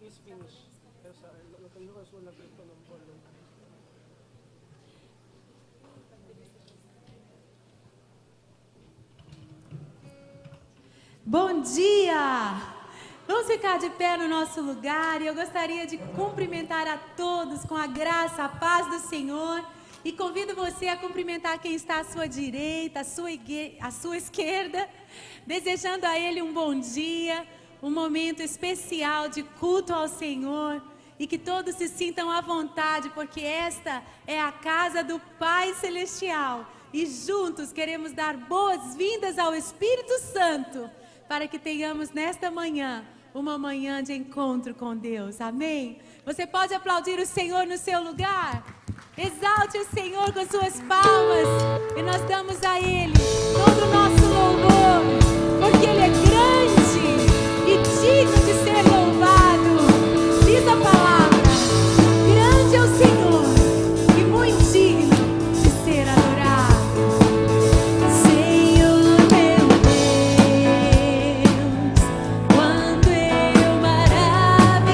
is finished. Esa, lo que dijo Jesús en la Cristo no pueblo. Bom dia! Vamos ficar de pé no nosso lugar e eu gostaria de cumprimentar a todos com a graça, a paz do Senhor e convido você a cumprimentar quem está à sua direita, à sua esquerda, desejando a Ele um bom dia, um momento especial de culto ao Senhor e que todos se sintam à vontade, porque esta é a casa do Pai Celestial e juntos queremos dar boas-vindas ao Espírito Santo para que tenhamos nesta manhã uma manhã de encontro com Deus, amém? Você pode aplaudir o Senhor no seu lugar? Exalte o Senhor com suas palmas e nós damos a Ele todo o nosso louvor, porque Ele é grande e digno de ser louvado. Diz a palavra, grande é o Senhor e muito digno de ser adorado. Senhor meu Deus, quando eu maravilhado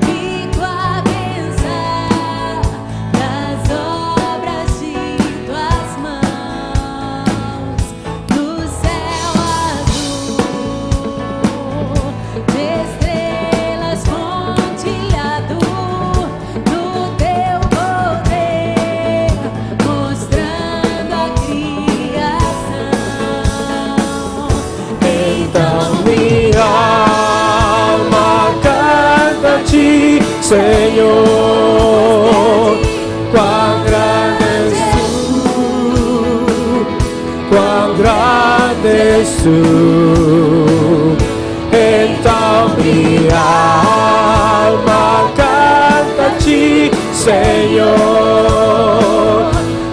fico a pensar das obras de tuas mãos, no céu azul, de estrelas pontilhado, no teu poder, mostrando a criação. Então minha alma canta a ti, Senhor. Quão grande és tu. Então minha alma canta a ti, Senhor.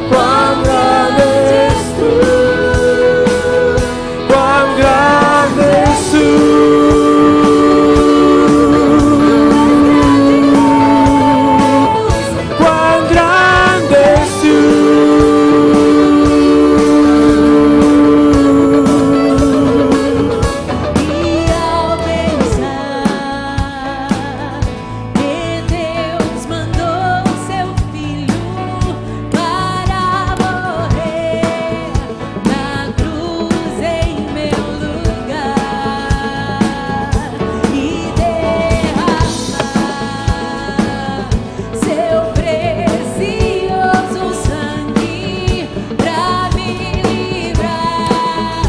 Quão grande és tu. Quão grande és tu. Quão grande és tu. E ao pensar que Deus mandou seu filho para morrer na cruz em meu lugar e derramar seu precioso sangue pra me livrar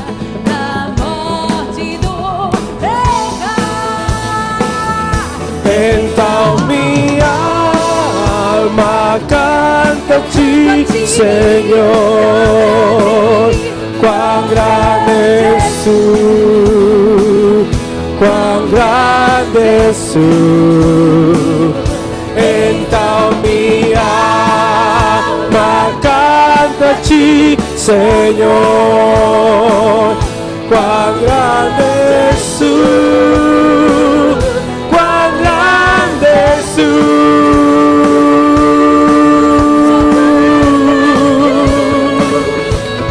da morte e do pecado. Então minha alma canta a ti, Senhor. Quão grande és tu. Quão grande és tu. Então minha alma canta a ti, Senhor. Quão grande és tu. Quão grande és tu.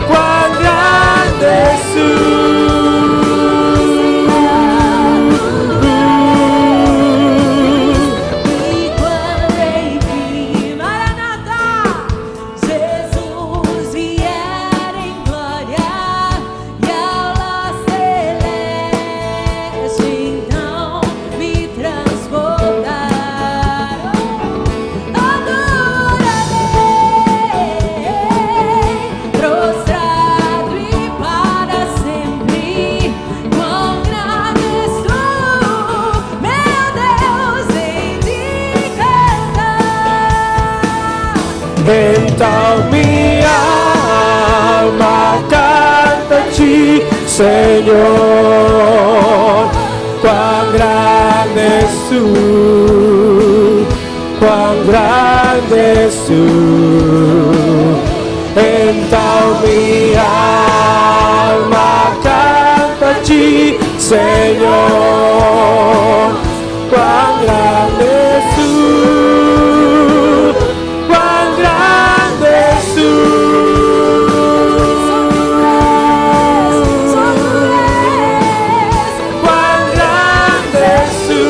Quão grande és tu. E quando enfim, Maranata, Jesus vier em glória e ao lar celeste, então me transportar. Adorarei, prostrado e para sempre. Quão grande és tu, meu Deus, em ti cantar. Então minha alma canta a ti, Senhor. Quão grande és tu. Quão grande és tu. Então minha alma canta a ti, Senhor. Quão grande és tu. Quão grande és tu. Quão grande és tu.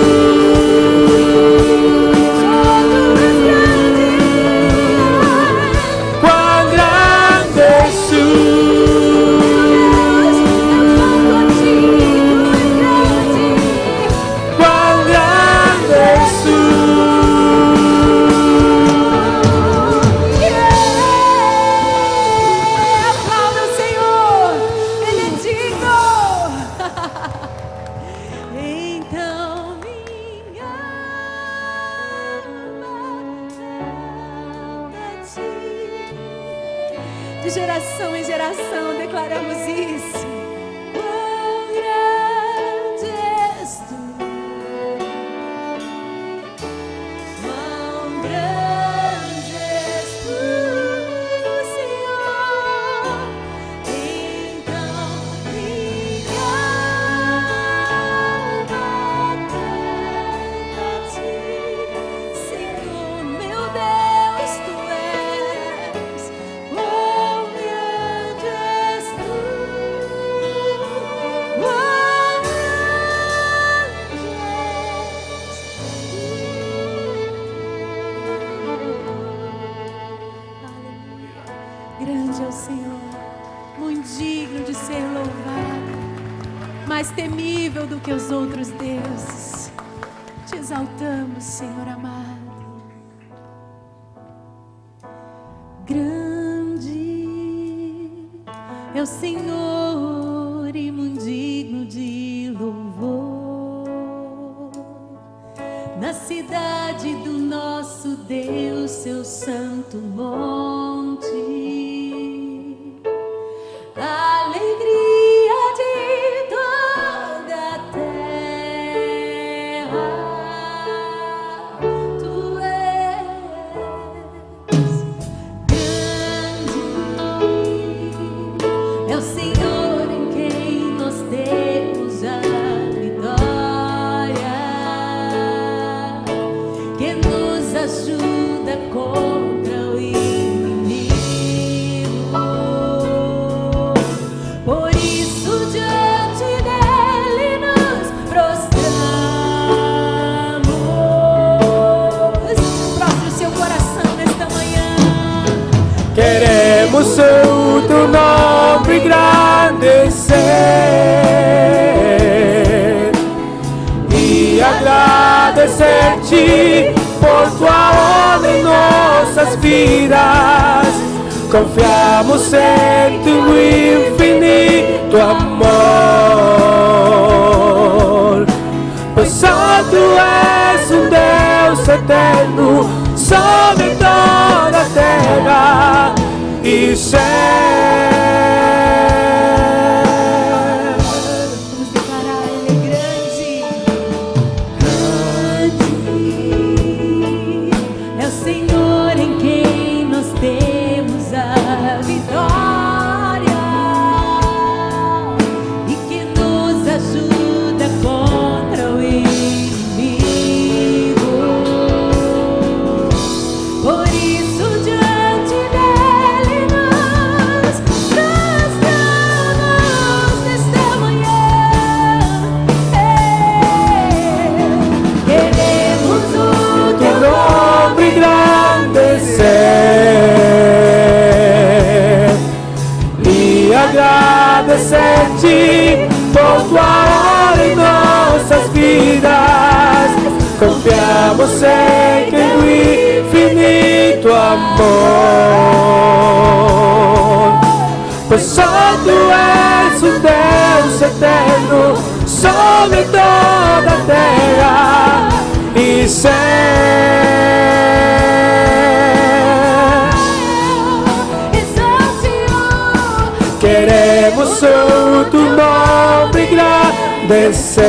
De geração em geração declaramos isso. Grande é o Senhor, muito digno de ser louvado, mais temível do que os outros deuses. Te exaltamos, Senhor amado. Grande é o Senhor e muito digno de louvor. Na cidade do nosso Deus, seu santo monte, a alegria de toda a terra. Tu és grande, é o Senhor em quem nós temos a vitória, que nos ajuda contra o inimigo. Por isso diante dele nos prostramos. Prostre o seu coração nesta manhã. Queremos o teu nome engrandecer e agradecer-te por tua honra em nossas vidas. Confiamos em teu infinito amor, pois só tu és um Deus eterno sobre toda a terra e céu. Vamos declarar, ele é grande. É o Senhor em quem nós temos a vitória e que nos ajuda contra o inimigo. Por isso diante dele nos prostramos nesta manhã. Queremos o Teu teu nome engrandecer e agradecer-te por tua honra em nossas vidas. Confiamos em teu infinito amor, pois só tu és o Deus eterno sobre toda a terra e céu. Queremos o teu nome engrandecer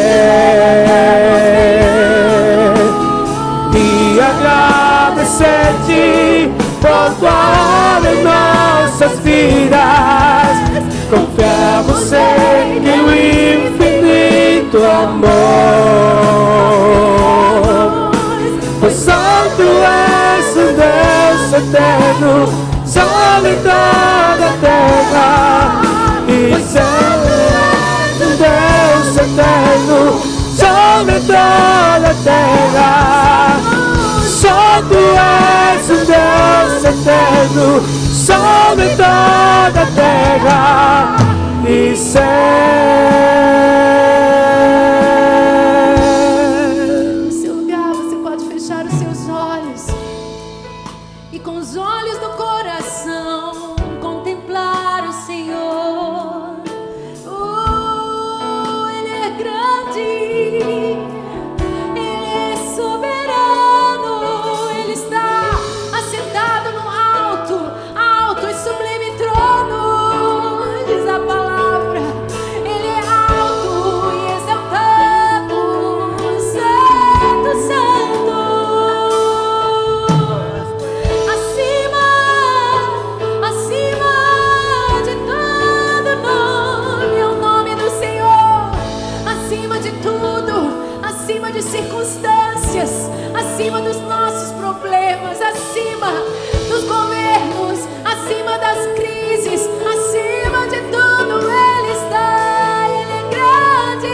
e agradecer-te por tua honra em nossas vidas. Confiamos em teu infinito amor, pois só tu és o Deus eterno sobre toda a terra e céu. Deus eterno sobre toda a terra. Só tu és o Deus eterno sobre toda a terra e céu. No seu lugar você pode fechar os seus olhos e com os olhos do coração contemplar o Senhor. Ele é grande, Ele é soberano, Ele está assentado no alto, alto e sublime trono. circunstâncias, acima dos nossos problemas, acima dos governos, acima das crises, acima de tudo Ele está. Ele é grande.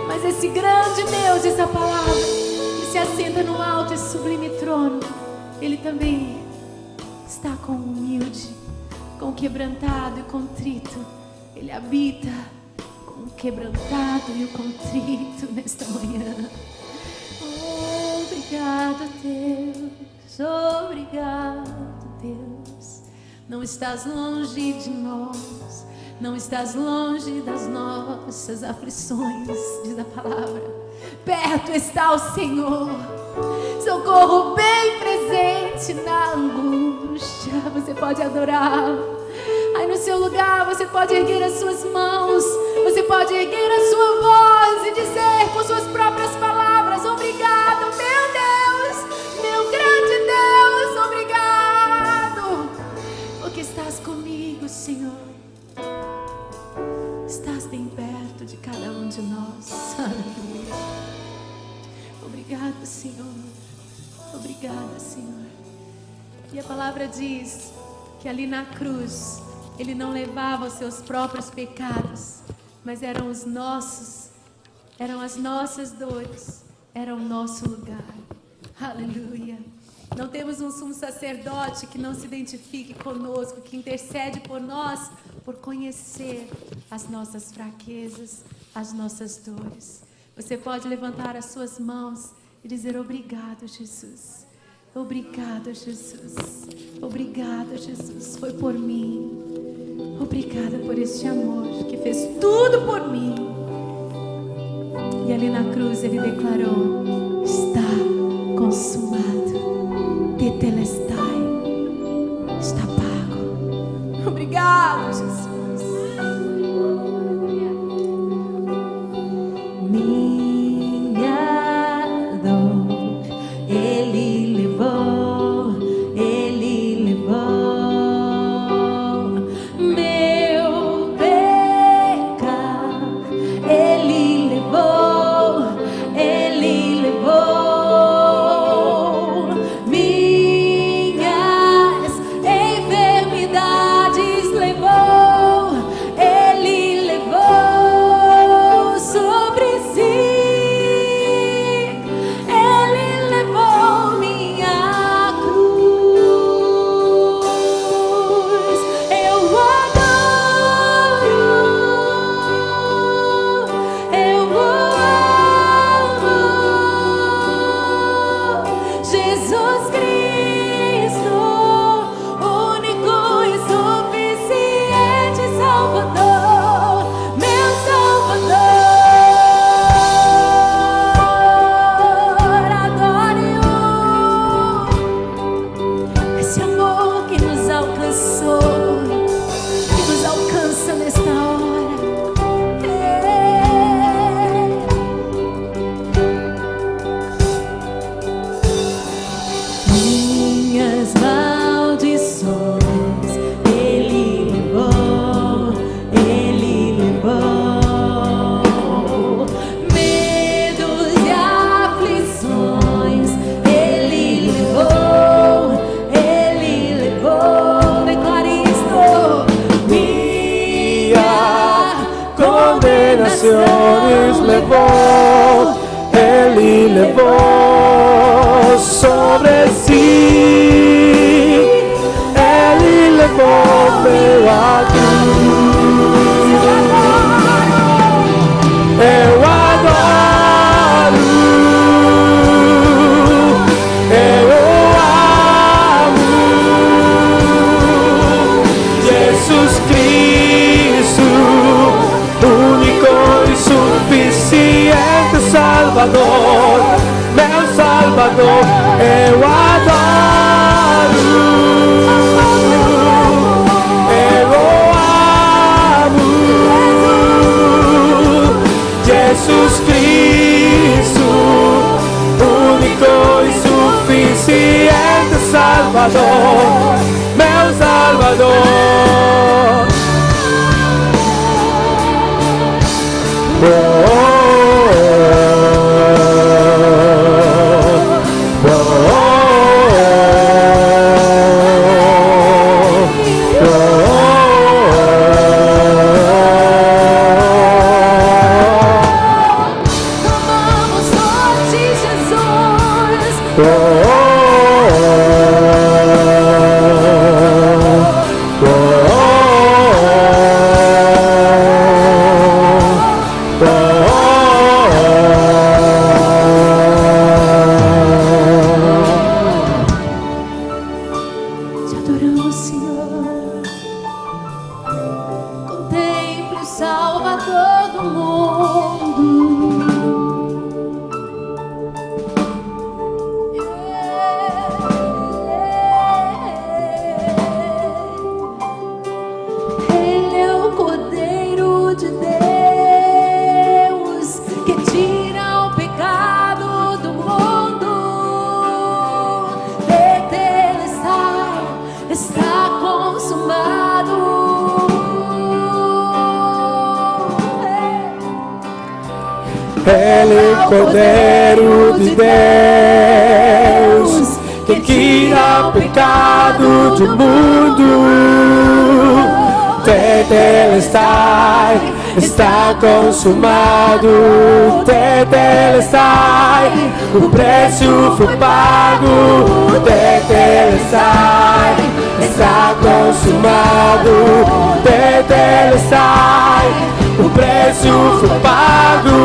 Mas esse grande Deus, essa palavra, que se assenta no alto e sublime trono, Ele também está com o humilde, com o quebrantado e contrito. Ele habita com o quebrantado e o contrito nesta manhã. Obrigado, Deus. Obrigado, Deus. Não estás longe de nós. Não estás longe das nossas aflições, diz a palavra. Perto está o Senhor. Socorro bem presente na angústia. Você pode adorar. Aí no seu lugar você pode erguer as suas mãos. Você pode erguer a sua voz e dizer com suas próprias palavras: obrigado, meu Deus, meu grande Deus, obrigado, porque estás comigo, Senhor. Estás bem perto de cada um de nós. Aleluia. Obrigado, Senhor. Obrigada, Senhor. E a palavra diz que ali na cruz Ele não levava os seus próprios pecados, mas eram os nossos, eram as nossas dores, era o nosso lugar. Aleluia. Não temos um sumo sacerdote que não se identifique conosco, que intercede por nós, por conhecer as nossas fraquezas, as nossas dores. Você pode levantar as suas mãos e dizer: obrigado, Jesus. Obrigado, Jesus. Obrigado, Jesus. Foi por mim. Obrigada por este amor que fez tudo por mim. E ali na cruz Ele declarou: está consumado. Tetelestai. Está pago. Obrigado, Jesus. Levou, Ele levou sobre si, Ele levou meu cruz. Eu adoro, eu amo Jesus Cristo, único e suficiente Salvador, meu Salvador. Eu adoro, eu amo Jesus Cristo, único e suficiente Salvador, meu Salvador. Cordeiro de Deus, que tira o pecado do mundo. Tetelestai, está consumado. Tetelestai, o preço foi pago. Tetelestai, está consumado. Tetelestai, o preço foi pago.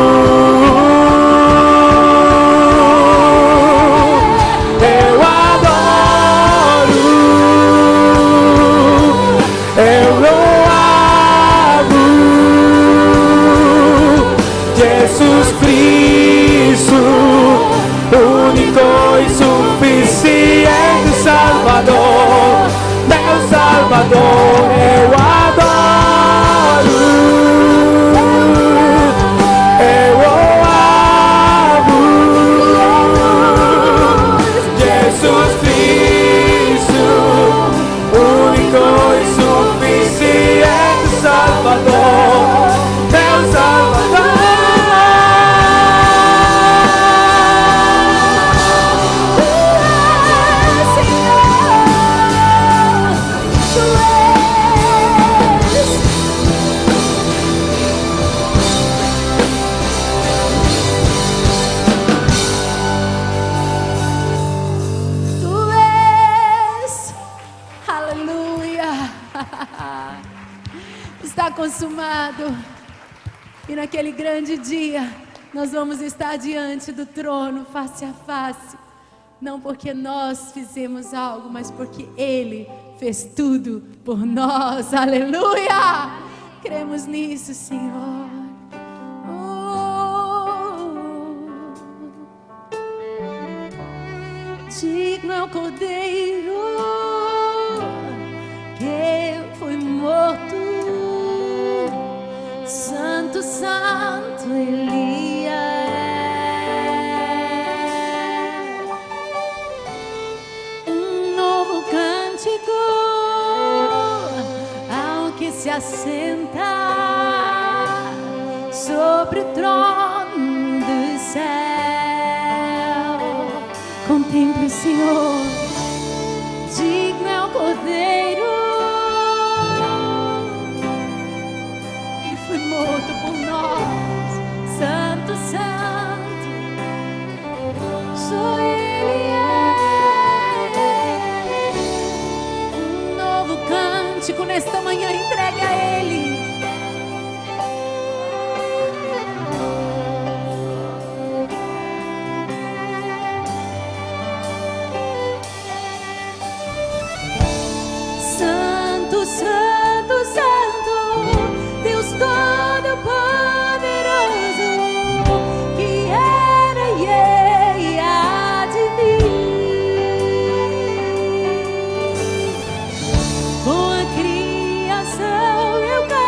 Salvador, eu adoro, eu amo Jesus Cristo, único e suficiente Salvador, meu Salvador. Consumado. E naquele grande dia nós vamos estar diante do trono face a face, não porque nós fizemos algo, mas porque Ele fez tudo por nós. Aleluia! Cremos nisso, Senhor. Digno é o Cordeiro que foi morto. Santo, Santo Ele é. Um novo cântico ao que se assenta sobre o trono do céu. Contemple o Senhor, digno é o Cordeiro. Morto por nós, Santo, Santo, só Ele é. Um novo cântico nesta manhã, entregue a Ele. Santo, Santo, Santo, Deus Todo-Poderoso, que era e há de vir. Com a criação eu canto.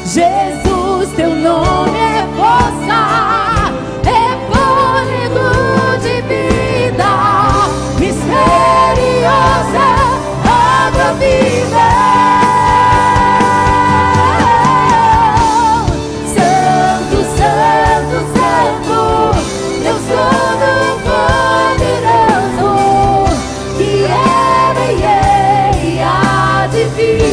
Jesus, teu nome é força, é fôlego de vida, misteriosa, água viva. Santo, Santo, Santo, Deus Todo-Poderoso, que era e há de vir.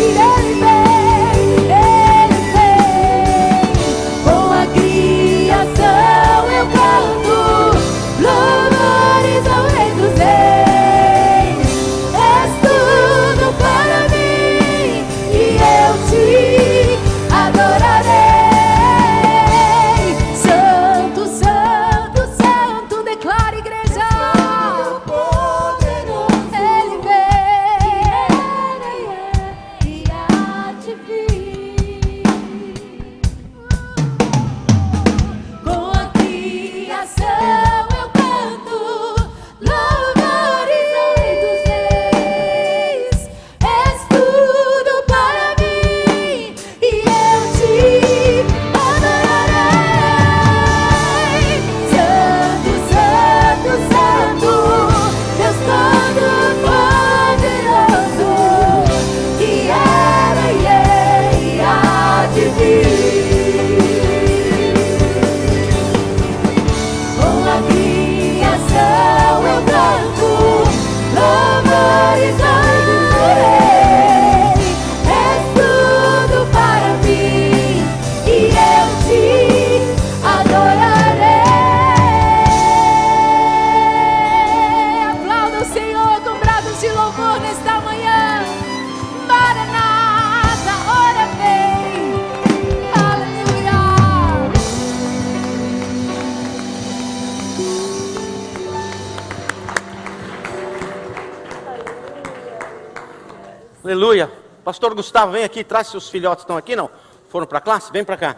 Aleluia. Pastor Gustavo, vem aqui, traz seus filhotes, estão aqui não? Foram para a classe? Vem para cá.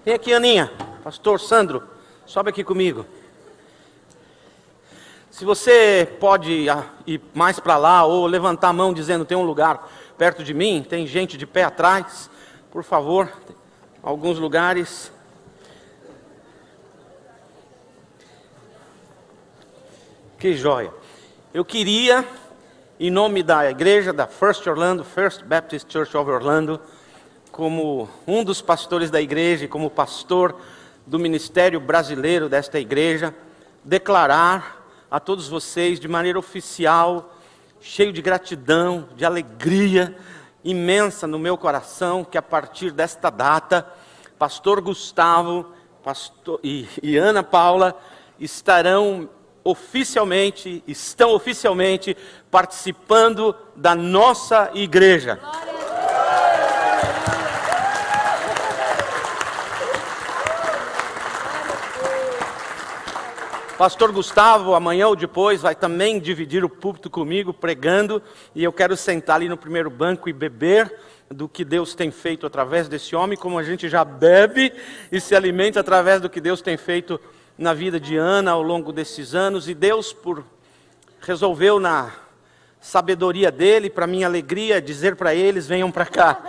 Vem aqui, Aninha. Pastor Sandro, sobe aqui comigo. Se você pode ir mais para lá ou levantar a mão dizendo tem um lugar perto de mim, tem gente de pé atrás, por favor, alguns lugares. Que joia. Eu queria, em nome da igreja da First Baptist Church of Orlando, como um dos pastores da igreja e como pastor do ministério brasileiro desta igreja, declarar a todos vocês de maneira oficial, cheio de gratidão, de alegria imensa no meu coração, que a partir desta data, pastor Gustavo e Ana Paula estão oficialmente participando da nossa igreja. Pastor Gustavo, amanhã ou depois, vai também dividir o púlpito comigo, pregando, e eu quero sentar ali no primeiro banco e beber do que Deus tem feito através desse homem, como a gente já bebe e se alimenta através do que Deus tem feito na vida de Ana ao longo desses anos, e Deus resolveu na sabedoria dele, para minha alegria, dizer para eles, venham para cá,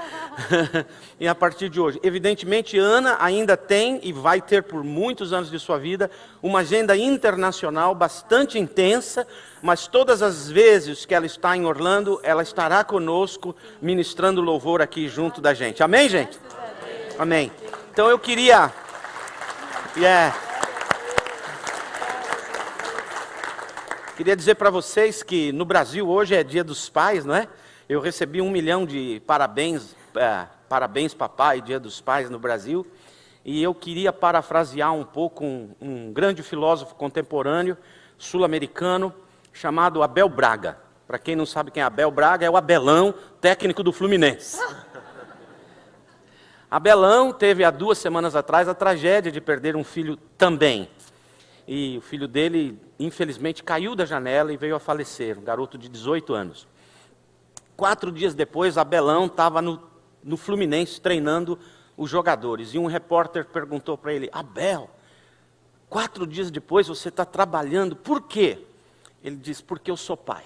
e a partir de hoje, evidentemente Ana ainda tem e vai ter por muitos anos de sua vida, uma agenda internacional bastante intensa, mas todas as vezes que ela está em Orlando, ela estará conosco, ministrando louvor aqui junto da gente, amém gente? Amém. Então eu queria, queria dizer para vocês que no Brasil hoje é Dia dos Pais, não é? Eu recebi 1 milhão de parabéns, parabéns papai, Dia dos Pais no Brasil. E eu queria parafrasear um pouco um grande filósofo contemporâneo, sul-americano, chamado Abel Braga. Para quem não sabe quem é Abel Braga, é o Abelão, técnico do Fluminense. Abelão teve há 2 semanas atrás a tragédia de perder um filho também. E o filho dele, infelizmente, caiu da janela e veio a falecer, um garoto de 18 anos. 4 dias depois, Abelão estava no Fluminense treinando os jogadores. E um repórter perguntou para ele, Abel, 4 dias depois você está trabalhando, por quê? Ele disse, porque eu sou pai.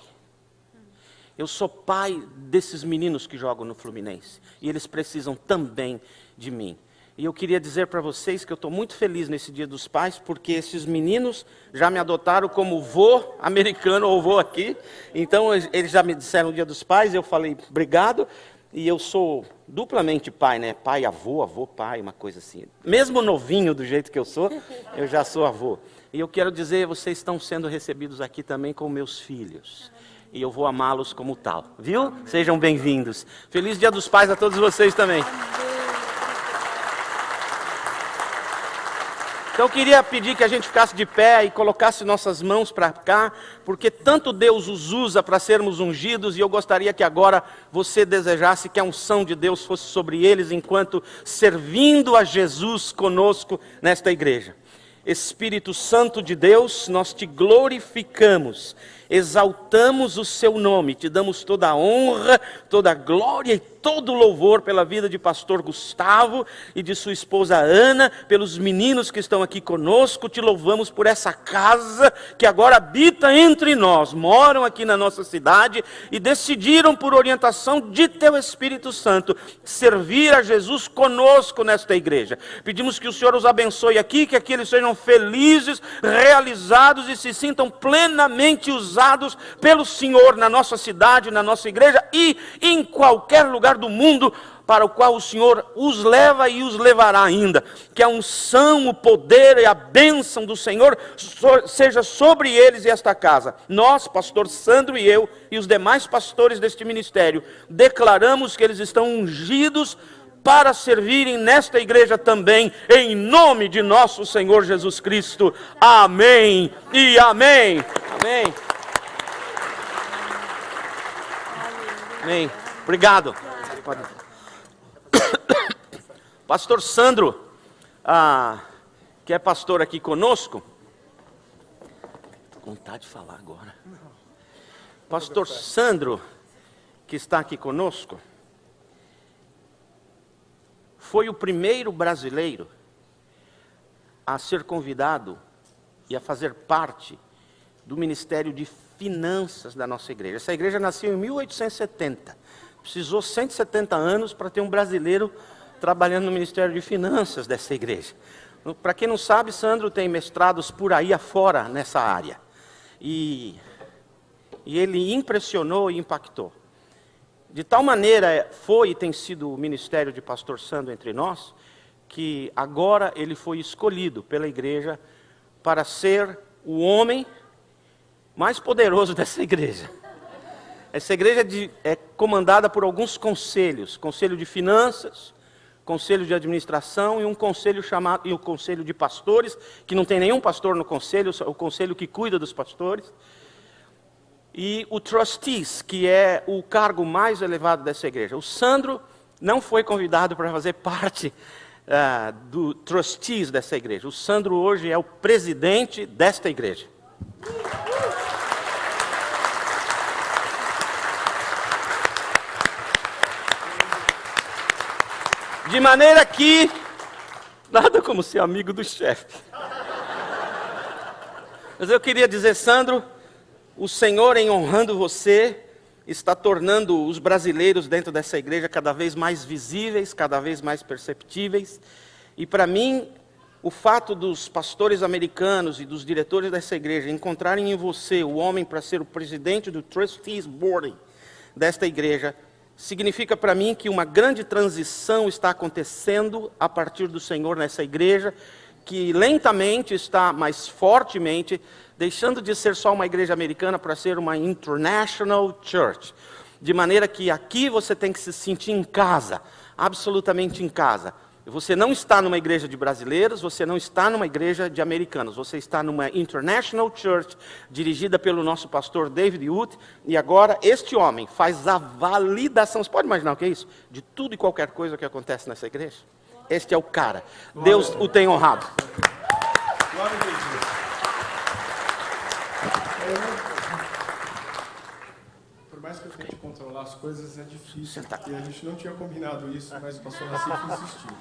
Eu sou pai desses meninos que jogam no Fluminense. E eles precisam também de mim. E eu queria dizer para vocês que eu estou muito feliz nesse Dia dos Pais, porque esses meninos já me adotaram como vô americano ou vô aqui. Então eles já me disseram no Dia dos Pais, eu falei obrigado. E eu sou duplamente pai, né? Pai, avô, pai, uma coisa assim. Mesmo novinho do jeito que eu sou, eu já sou avô. E eu quero dizer, vocês estão sendo recebidos aqui também como meus filhos. E eu vou amá-los como tal, viu? Sejam bem-vindos. Feliz Dia dos Pais a todos vocês também. Então eu queria pedir que a gente ficasse de pé e colocasse nossas mãos para cá, porque tanto Deus os usa para sermos ungidos, e eu gostaria que agora você desejasse que a unção de Deus fosse sobre eles, enquanto servindo a Jesus conosco nesta igreja. Espírito Santo de Deus, nós te glorificamos, exaltamos o seu nome, te damos toda a honra, toda a glória e todo o louvor pela vida de pastor Gustavo e de sua esposa Ana, pelos meninos que estão aqui conosco. Te louvamos por essa casa que agora habita entre nós, moram aqui na nossa cidade e decidiram, por orientação de teu Espírito Santo, servir a Jesus conosco nesta igreja. Pedimos que o Senhor os abençoe aqui, que aqui eles sejam felizes, realizados e se sintam plenamente usados pelo Senhor na nossa cidade, na nossa igreja e em qualquer lugar do mundo para o qual o Senhor os leva e os levará ainda. Que a unção, o poder e a bênção do Senhor seja sobre eles e esta casa. Nós, pastor Sandro e eu e os demais pastores deste ministério, declaramos que eles estão ungidos para servirem nesta igreja também, em nome de nosso Senhor Jesus Cristo. Amém e amém. Amém. Amém. Obrigado. Pastor Sandro, que é pastor aqui conosco. Estou com vontade de falar agora. Pastor Sandro, que está aqui conosco, foi o primeiro brasileiro a ser convidado e a fazer parte do Ministério de Finanças da nossa igreja. Essa igreja nasceu em 1870. Precisou 170 anos para ter um brasileiro trabalhando no Ministério de Finanças dessa igreja. Para quem não sabe, Sandro tem mestrados por aí afora nessa área. E ele impressionou e impactou. De tal maneira foi e tem sido o ministério de pastor Sandro entre nós, que agora ele foi escolhido pela igreja para ser o homem mais poderoso dessa igreja. Essa igreja é comandada por alguns conselhos, conselho de finanças, conselho de administração e um conselho chamado, e o conselho de pastores, que não tem nenhum pastor no conselho, o conselho que cuida dos pastores. E o trustees, que é o cargo mais elevado dessa igreja. O Sandro não foi convidado para fazer parte do trustees dessa igreja. O Sandro hoje é o presidente desta igreja. De maneira que, nada como ser amigo do chefe. Mas eu queria dizer, Sandro, o Senhor, em honrando você, está tornando os brasileiros dentro dessa igreja cada vez mais visíveis, cada vez mais perceptíveis. E para mim, o fato dos pastores americanos e dos diretores dessa igreja encontrarem em você o homem para ser o presidente do Trustees Board desta igreja, significa para mim que uma grande transição está acontecendo a partir do Senhor nessa igreja, que lentamente está mais fortemente deixando de ser só uma igreja americana para ser uma international church. De maneira que aqui você tem que se sentir em casa, absolutamente em casa. Você não está numa igreja de brasileiros, você não está numa igreja de americanos. Você está numa international church, dirigida pelo nosso pastor David Wood. E agora este homem faz a validação, você pode imaginar o que é isso? De tudo e qualquer coisa que acontece nessa igreja. Este é o cara. Deus o tem honrado. Glória a Deus. Por mais que eu tente controlar as coisas, é difícil, porque a gente não tinha combinado isso, mas o pastor Nassif insistiu.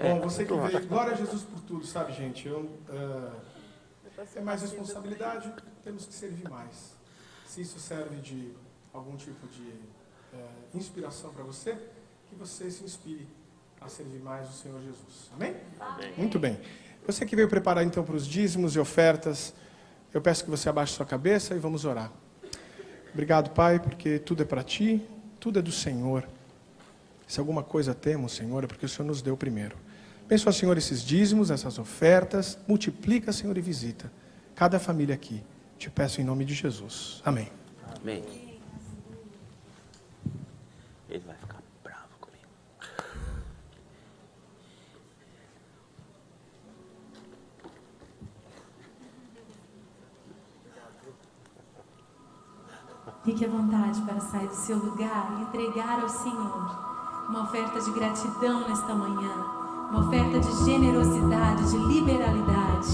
Bom, você que veio, glória a Jesus por tudo, sabe, gente? É mais responsabilidade, temos que servir mais. Se isso serve de algum tipo de inspiração para você, que você se inspire a servir mais o Senhor Jesus. Amém? Amém. Muito bem. Você que veio preparar então para os dízimos e ofertas, eu peço que você abaixe sua cabeça e vamos orar. Obrigado, Pai, porque tudo é para Ti, tudo é do Senhor. Se alguma coisa temos, Senhor, é porque o Senhor nos deu primeiro. Abençoa, Senhor, esses dízimos, essas ofertas, multiplica, Senhor, e visita cada família aqui. Te peço em nome de Jesus. Amém. Amém. Ele vai ficar bravo comigo. Fique à vontade para sair do seu lugar e entregar ao Senhor uma oferta de gratidão nesta manhã, uma oferta de generosidade, de liberalidade.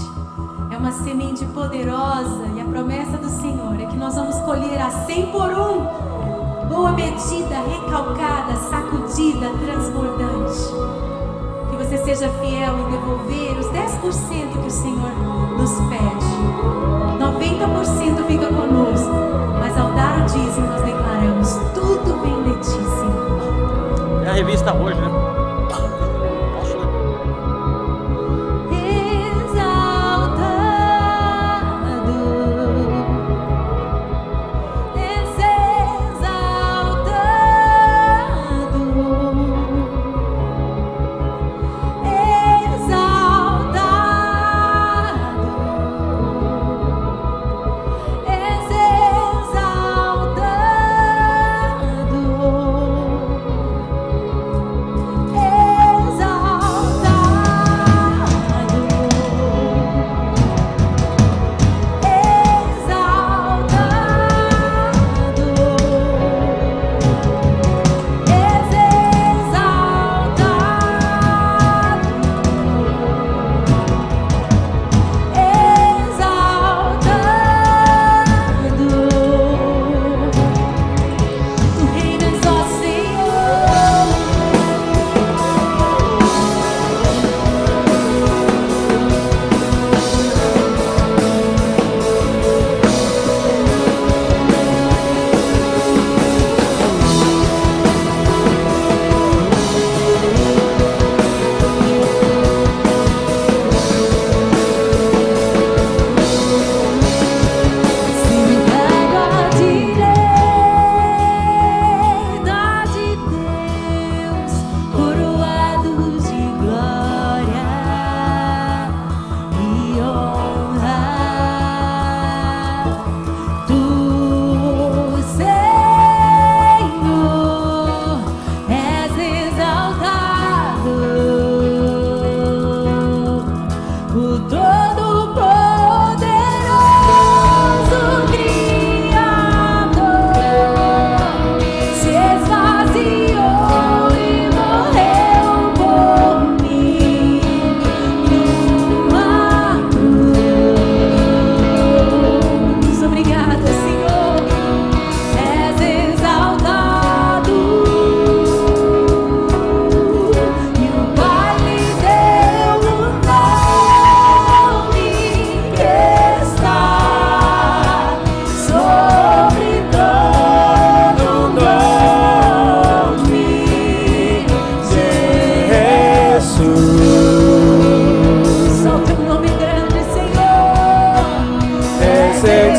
É uma semente poderosa e a promessa do Senhor é que nós vamos colher a 100 por 1, boa medida, recalcada, sacudida, transbordante. Que você seja fiel em devolver os 10% que o Senhor nos pede. 90% fica conosco, mas ao dar o dízimo nós declaramos: tudo vem de Ti, Senhor. É a revista hoje, né? Posso ler?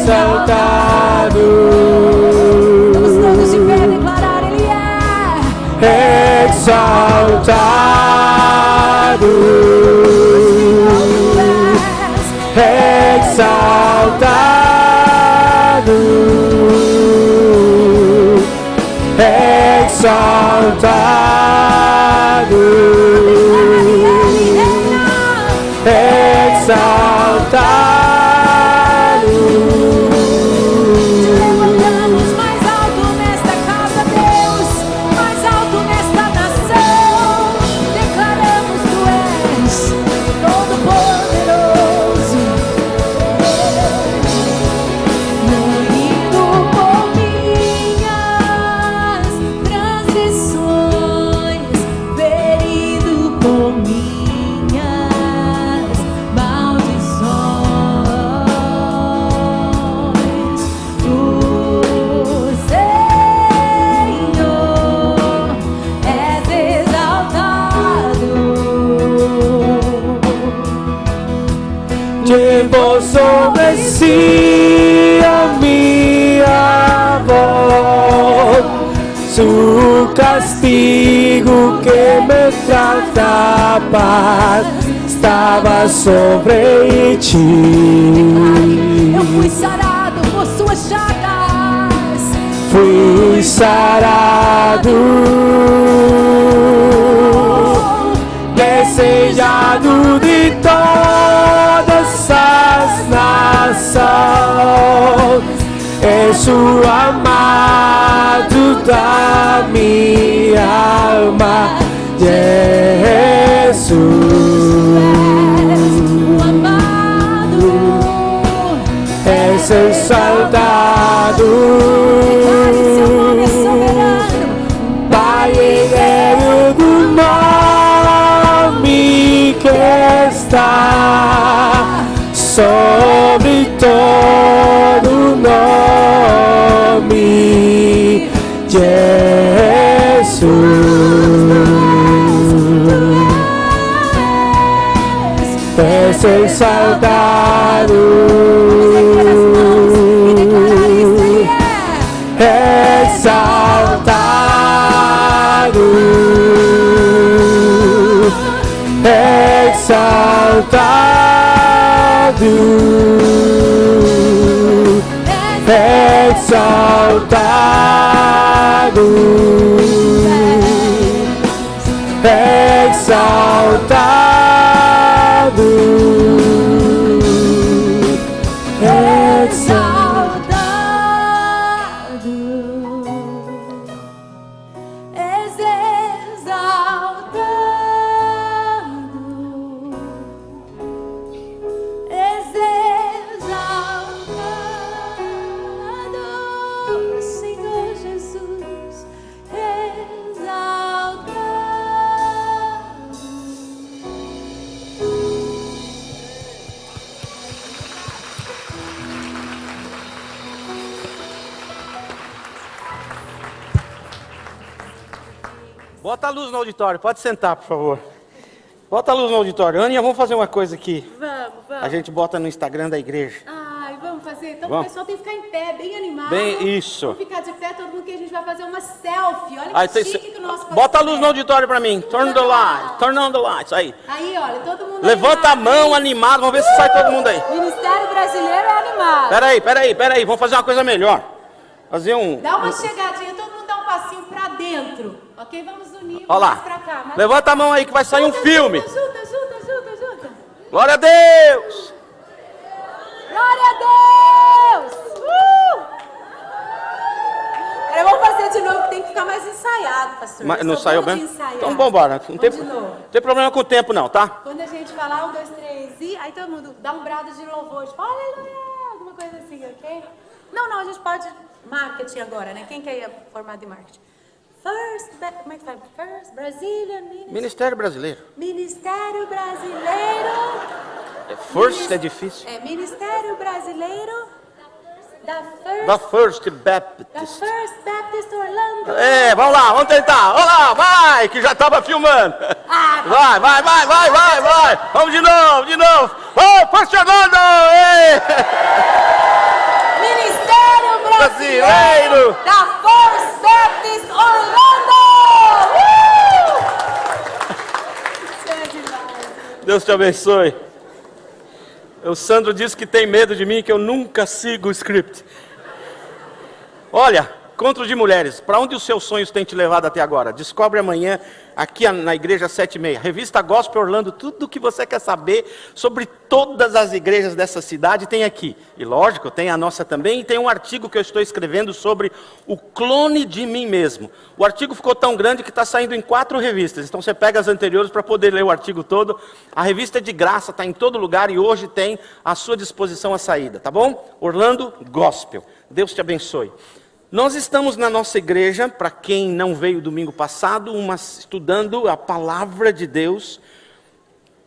exaltado, exaltado, exaltado, exaltado. Maldições. parecía mi amor, su castigo que me trata paz estava sobre ti. Eu fui sarado por suas chagas. Fui sarado, desejado de todas as nações. És o amado da minha alma, Jesus. O amado. És exaltado, Seu nome é soberano. Pai eterno do nome que está sobre todo nome, Jesus. És exaltado, exaltado, exaltado, exaltado, exaltado, És exaltado. És exaltado, Senhor Jesus. Exaltado. Bota a luz no auditório, pode sentar, por favor. Bota a luz no auditório. Aninha, vamos fazer uma coisa aqui. Vamos. A gente bota no Instagram da igreja. Ai, vamos fazer. Então Vamos. o pessoal tem que ficar em pé, bem animado. Bem, isso. Vamos ficar de pé, todo mundo, que a gente vai fazer uma selfie. Olha Aí, que chique que o nosso pastor bota a luz é. no auditório pra mim. Turn the light, turn on the lights. Aí. Aí, olha, todo mundo Levanta a animado, mão, hein? animado. Vamos ver se sai todo mundo aí. Ministério Brasileiro é animado. Peraí. Vamos fazer uma coisa melhor. Fazer um... Dá uma chegadinha, todo mundo dá um passinho pra dentro. Ok? Vamos unir Olha mais lá. pra cá. Mais Levanta a mão aí que vai sair um Junta, filme. Junta. Glória a Deus. Glória a Deus! Peraí, vamos fazer de novo, tem que ficar mais ensaiado, pastor. Mas Eu não sou saiu boa de bem? ensaiar. Então vambora. Não tem, Vamos de novo. tem problema com o tempo não, tá? Quando a gente falar 1, 2, 3 e aí todo mundo dá um brado de louvor, tipo, aleluia, alguma coisa assim, ok? Não, a gente pode marketing agora, né? Quem quer ir formado em marketing? Como é que fala? First Brazilian Ministry. Ministério Brasileiro. Ministério Brasileiro. First é difícil. É, Ministério Brasileiro da Da First Baptist. First Baptist Orlando. É, vamos lá, vamos tentar. Vamos lá, vai, que já tava filmando. Ah, Vai. Vamos de novo. Oh, First Orlando! Ei! Ministério Brasileiro Brasileiro. da First Baptist Orlando. Isso é demais. Deus te abençoe. O Sandro disse que tem medo de mim, que eu nunca sigo o script. Olha, Encontro de Mulheres, para onde os seus sonhos têm te levado até agora? Descobre amanhã, aqui na Igreja 7:30. Revista Gospel Orlando, tudo o que você quer saber sobre todas as igrejas dessa cidade tem aqui. E lógico, tem a nossa também, e tem um artigo que eu estou escrevendo sobre o clone de mim mesmo. O artigo ficou tão grande que está saindo em 4 revistas, então você pega as anteriores para poder ler o artigo todo. A revista é de graça, está em todo lugar e hoje tem à sua disposição a saída, tá bom? Orlando Gospel. Deus te abençoe. Nós estamos na nossa igreja, para quem não veio domingo passado, estudando a palavra de Deus,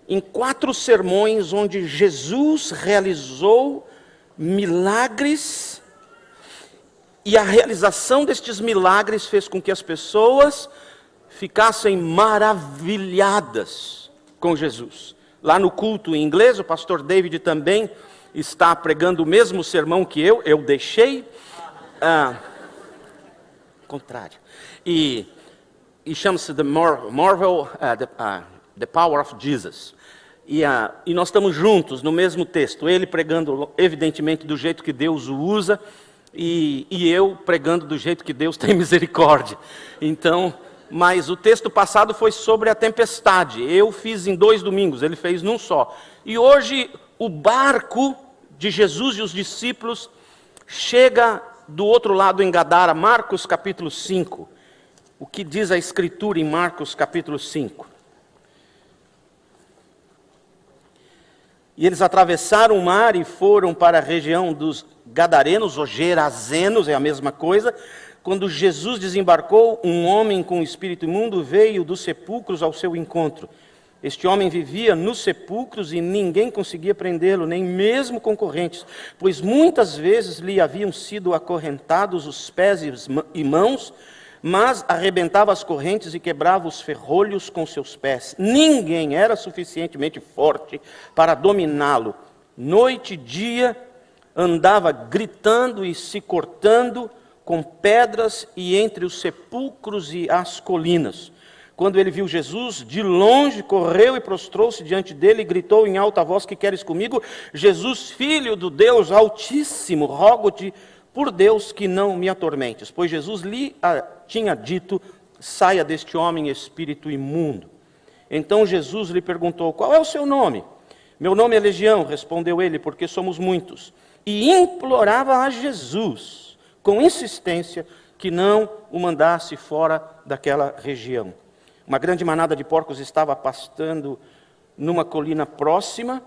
em 4 sermões onde Jesus realizou milagres, e a realização destes milagres fez com que as pessoas ficassem maravilhadas com Jesus. Lá no culto em inglês, o pastor David também está pregando o mesmo sermão que eu deixei, contrário, e chama-se The Power of Jesus. E nós estamos juntos no mesmo texto, ele pregando evidentemente do jeito que Deus o usa, e eu pregando do jeito que Deus tem misericórdia. Então, mas o texto passado foi sobre a tempestade, eu fiz em 2 domingos, ele fez num só. E hoje o barco de Jesus e os discípulos chega do outro lado em Gadara, Marcos capítulo 5. O que diz a Escritura em Marcos capítulo 5? E eles atravessaram o mar e foram para a região dos Gadarenos, ou Gerazenos, é a mesma coisa. Quando Jesus desembarcou, um homem com espírito imundo veio dos sepulcros ao seu encontro. Este homem vivia nos sepulcros e ninguém conseguia prendê-lo, nem mesmo com correntes, pois muitas vezes lhe haviam sido acorrentados os pés e mãos, mas arrebentava as correntes e quebrava os ferrolhos com seus pés. Ninguém era suficientemente forte para dominá-lo. Noite e dia andava gritando e se cortando com pedras e entre os sepulcros e as colinas. Quando ele viu Jesus, de longe correu e prostrou-se diante dele e gritou em alta voz: que queres comigo? Jesus, filho do Deus Altíssimo, rogo-te por Deus que não me atormentes. Pois Jesus lhe tinha dito: saia deste homem, espírito imundo. Então Jesus lhe perguntou: qual é o seu nome? Meu nome é Legião, respondeu ele, porque somos muitos. E implorava a Jesus, com insistência, que não o mandasse fora daquela região. Uma grande manada de porcos estava pastando numa colina próxima.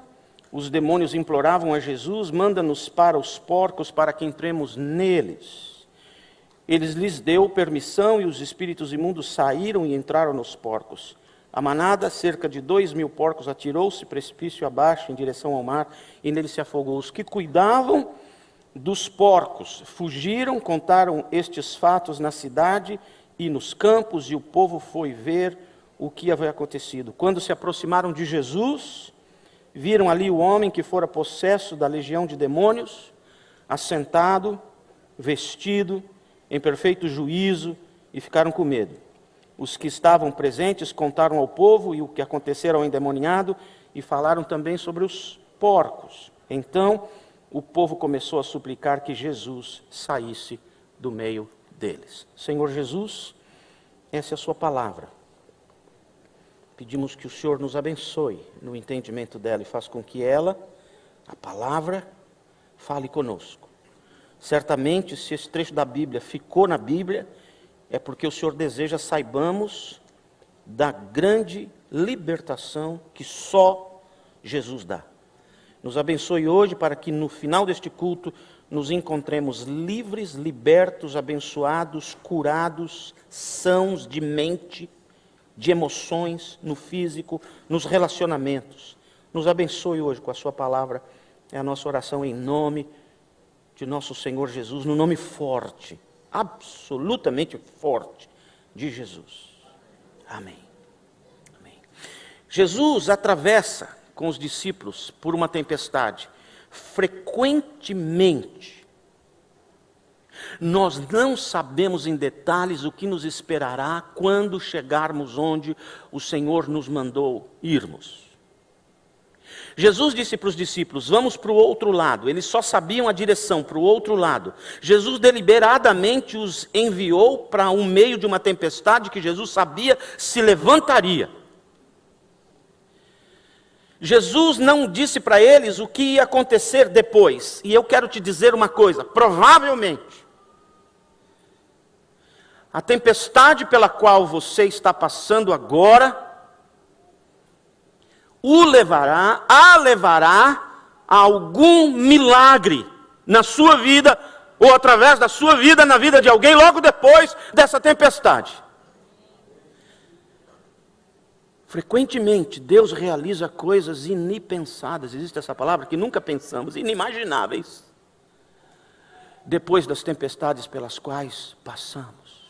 Os demônios imploravam a Jesus: manda-nos para os porcos, para que entremos neles. Eles lhes deu permissão e os espíritos imundos saíram e entraram nos porcos. A manada, cerca de 2.000 porcos, atirou-se precipício abaixo em direção ao mar e nele se afogou. Os que cuidavam dos porcos fugiram, contaram estes fatos na cidade e nos campos, e o povo foi ver o que havia acontecido. Quando se aproximaram de Jesus, viram ali o homem que fora possesso da legião de demônios, assentado, vestido, em perfeito juízo, e ficaram com medo. Os que estavam presentes contaram ao povo e o que acontecera ao endemoniado, e falaram também sobre os porcos. Então o povo começou a suplicar que Jesus saísse do meio deles. Senhor Jesus, essa é a sua palavra. Pedimos que o Senhor nos abençoe no entendimento dela e faça com que ela, a palavra, fale conosco. Certamente, se esse trecho da Bíblia ficou na Bíblia, é porque o Senhor deseja saibamos da grande libertação que só Jesus dá. Nos abençoe hoje para que no final deste culto nos encontremos livres, libertos, abençoados, curados, sãos de mente, de emoções, no físico, nos relacionamentos. Nos abençoe hoje com a sua palavra. É a nossa oração em nome de nosso Senhor Jesus, no nome forte, absolutamente forte de Jesus. Amém. Amém. Jesus atravessa com os discípulos por uma tempestade. Frequentemente, nós não sabemos em detalhes o que nos esperará quando chegarmos onde o Senhor nos mandou irmos. Jesus disse para os discípulos: vamos para o outro lado. Eles só sabiam a direção, para o outro lado. Jesus deliberadamente os enviou para um meio de uma tempestade que Jesus sabia se levantaria. Jesus não disse para eles o que ia acontecer depois. E eu quero te dizer uma coisa: provavelmente a tempestade pela qual você está passando agora levará a algum milagre na sua vida, ou através da sua vida, na vida de alguém, logo depois dessa tempestade. Frequentemente, Deus realiza coisas inimpensadas, existe essa palavra que nunca pensamos, inimagináveis, depois das tempestades pelas quais passamos.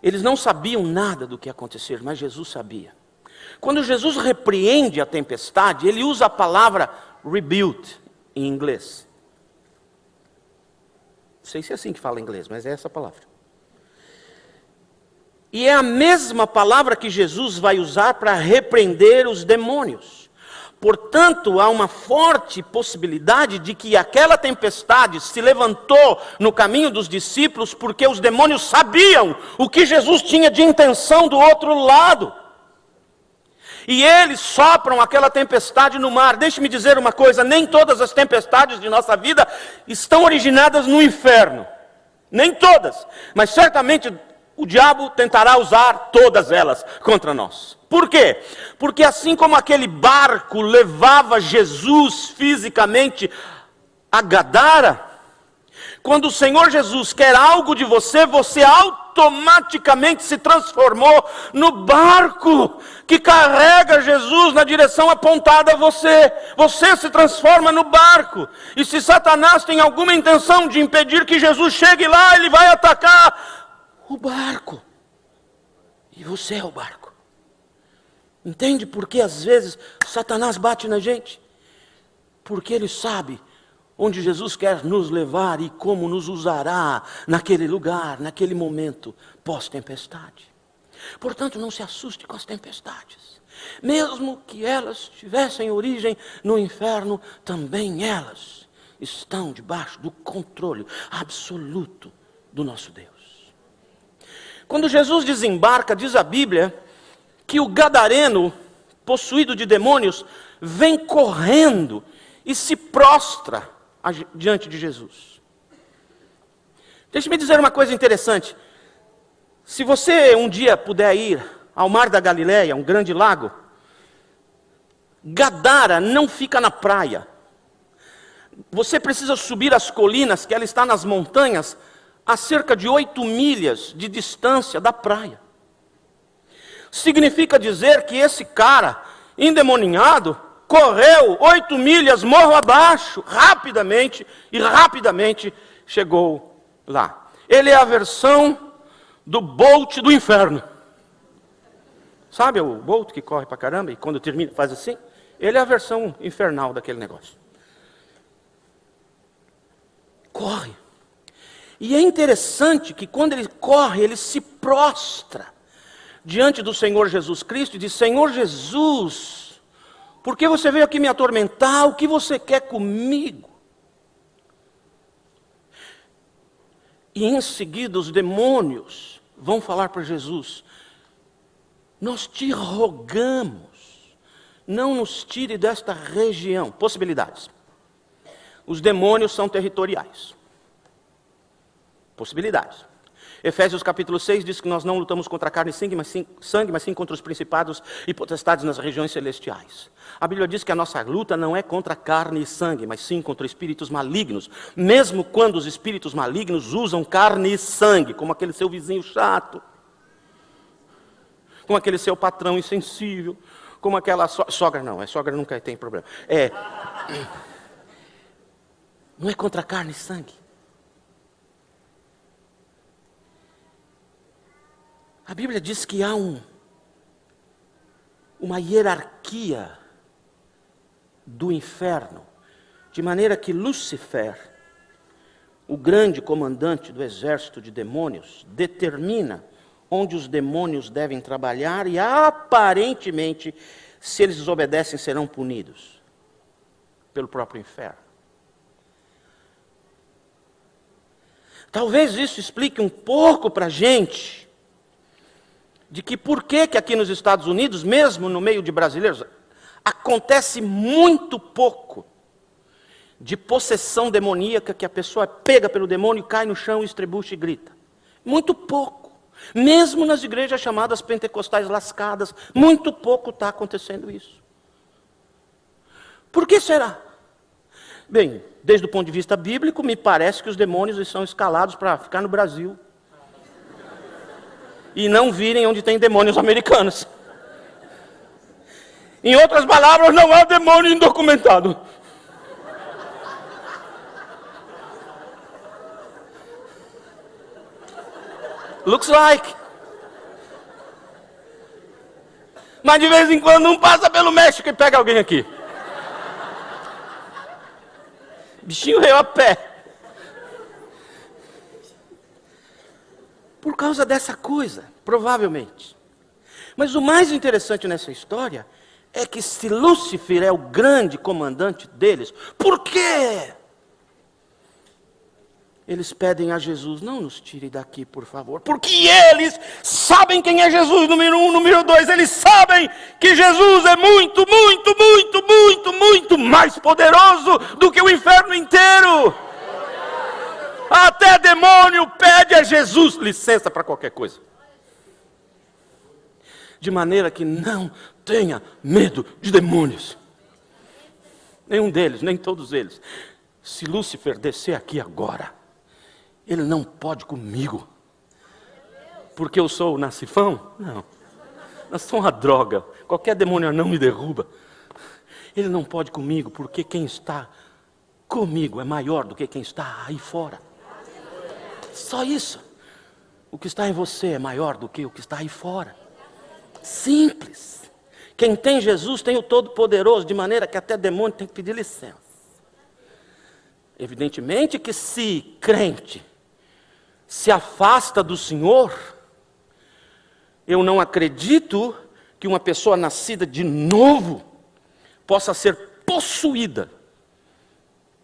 Eles não sabiam nada do que ia acontecer, mas Jesus sabia. Quando Jesus repreende a tempestade, ele usa a palavra rebuilt em inglês. Não sei se é assim que fala em inglês, mas é essa palavra. E é a mesma palavra que Jesus vai usar para repreender os demônios. Portanto, há uma forte possibilidade de que aquela tempestade se levantou no caminho dos discípulos porque os demônios sabiam o que Jesus tinha de intenção do outro lado. E eles sopram aquela tempestade no mar. Deixe-me dizer uma coisa, nem todas as tempestades de nossa vida estão originadas no inferno. Nem todas, mas certamente o diabo tentará usar todas elas contra nós. Por quê? Porque assim como aquele barco levava Jesus fisicamente a Gadara, quando o Senhor Jesus quer algo de você, você automaticamente se transformou no barco que carrega Jesus na direção apontada a você. Você se transforma no barco. E se Satanás tem alguma intenção de impedir que Jesus chegue lá, ele vai atacar o barco. E você é o barco. Entende por que às vezes Satanás bate na gente? Porque ele sabe onde Jesus quer nos levar e como nos usará naquele lugar, naquele momento pós-tempestade. Portanto, não se assuste com as tempestades. Mesmo que elas tivessem origem no inferno, também elas estão debaixo do controle absoluto do nosso Deus. Quando Jesus desembarca, diz a Bíblia que o gadareno, possuído de demônios, vem correndo e se prostra diante de Jesus. Deixe-me dizer uma coisa interessante. Se você um dia puder ir ao Mar da Galileia, um grande lago, Gadara não fica na praia. Você precisa subir as colinas, que ela está nas montanhas, a cerca de 8 milhas de distância da praia. Significa dizer que esse cara, endemoninhado, correu 8 milhas morro abaixo, rapidamente chegou lá. Ele é a versão do Bolt do inferno. Sabe o Bolt que corre pra caramba e quando termina faz assim? Ele é a versão infernal daquele negócio. Corre. E é interessante que quando ele corre, ele se prostra diante do Senhor Jesus Cristo e diz: Senhor Jesus, por que você veio aqui me atormentar? O que você quer comigo? E em seguida os demônios vão falar para Jesus: nós te rogamos, não nos tire desta região. Possibilidades. Os demônios são territoriais. Possibilidades. Efésios capítulo 6 diz que nós não lutamos contra carne e sangue, mas sim contra os principados e potestades nas regiões celestiais. A Bíblia diz que a nossa luta não é contra carne e sangue, mas sim contra espíritos malignos. Mesmo quando os espíritos malignos usam carne e sangue, como aquele seu vizinho chato, como aquele seu patrão insensível, como aquela sogra, não, a sogra nunca tem problema. Não é contra carne e sangue. A Bíblia diz que há uma hierarquia do inferno, de maneira que Lúcifer, o grande comandante do exército de demônios, determina onde os demônios devem trabalhar e aparentemente, se eles desobedecem, serão punidos pelo próprio inferno. Talvez isso explique um pouco para a gente de que por que aqui nos Estados Unidos, mesmo no meio de brasileiros, acontece muito pouco de possessão demoníaca, que a pessoa é pega pelo demônio, cai no chão, estrebucha e grita. Muito pouco. Mesmo nas igrejas chamadas pentecostais lascadas, muito pouco está acontecendo isso. Por que será? Bem, desde o ponto de vista bíblico, me parece que os demônios são escalados para ficar no Brasil e não virem onde tem demônios americanos. Em outras palavras, não há demônio indocumentado. Looks like. Mas de vez em quando um passa pelo México e pega alguém aqui. bichinho veio a pé. Por causa dessa coisa, provavelmente. Mas o mais interessante nessa história é que se Lúcifer é o grande comandante deles, por quê? Eles pedem a Jesus, não nos tire daqui, por favor. Porque eles sabem quem é Jesus, número 1, número 2. Eles sabem que Jesus é muito, muito, muito, muito, muito mais poderoso do que o inferno inteiro. Até demônio pede a Jesus licença para qualquer coisa. De maneira que não tenha medo de demônios. Nenhum deles, nem todos eles. Se Lúcifer descer aqui agora, ele não pode comigo. Porque eu sou o Nacifão? Não. Eu sou uma droga. Qualquer demônio não me derruba. Ele não pode comigo, porque quem está comigo é maior do que quem está aí fora. Só isso. O que está em você é maior do que o que está aí fora. Simples. Quem tem Jesus tem o Todo-Poderoso, de maneira que até demônio tem que pedir licença. Evidentemente que se crente se afasta do Senhor, eu não acredito que uma pessoa nascida de novo possa ser possuída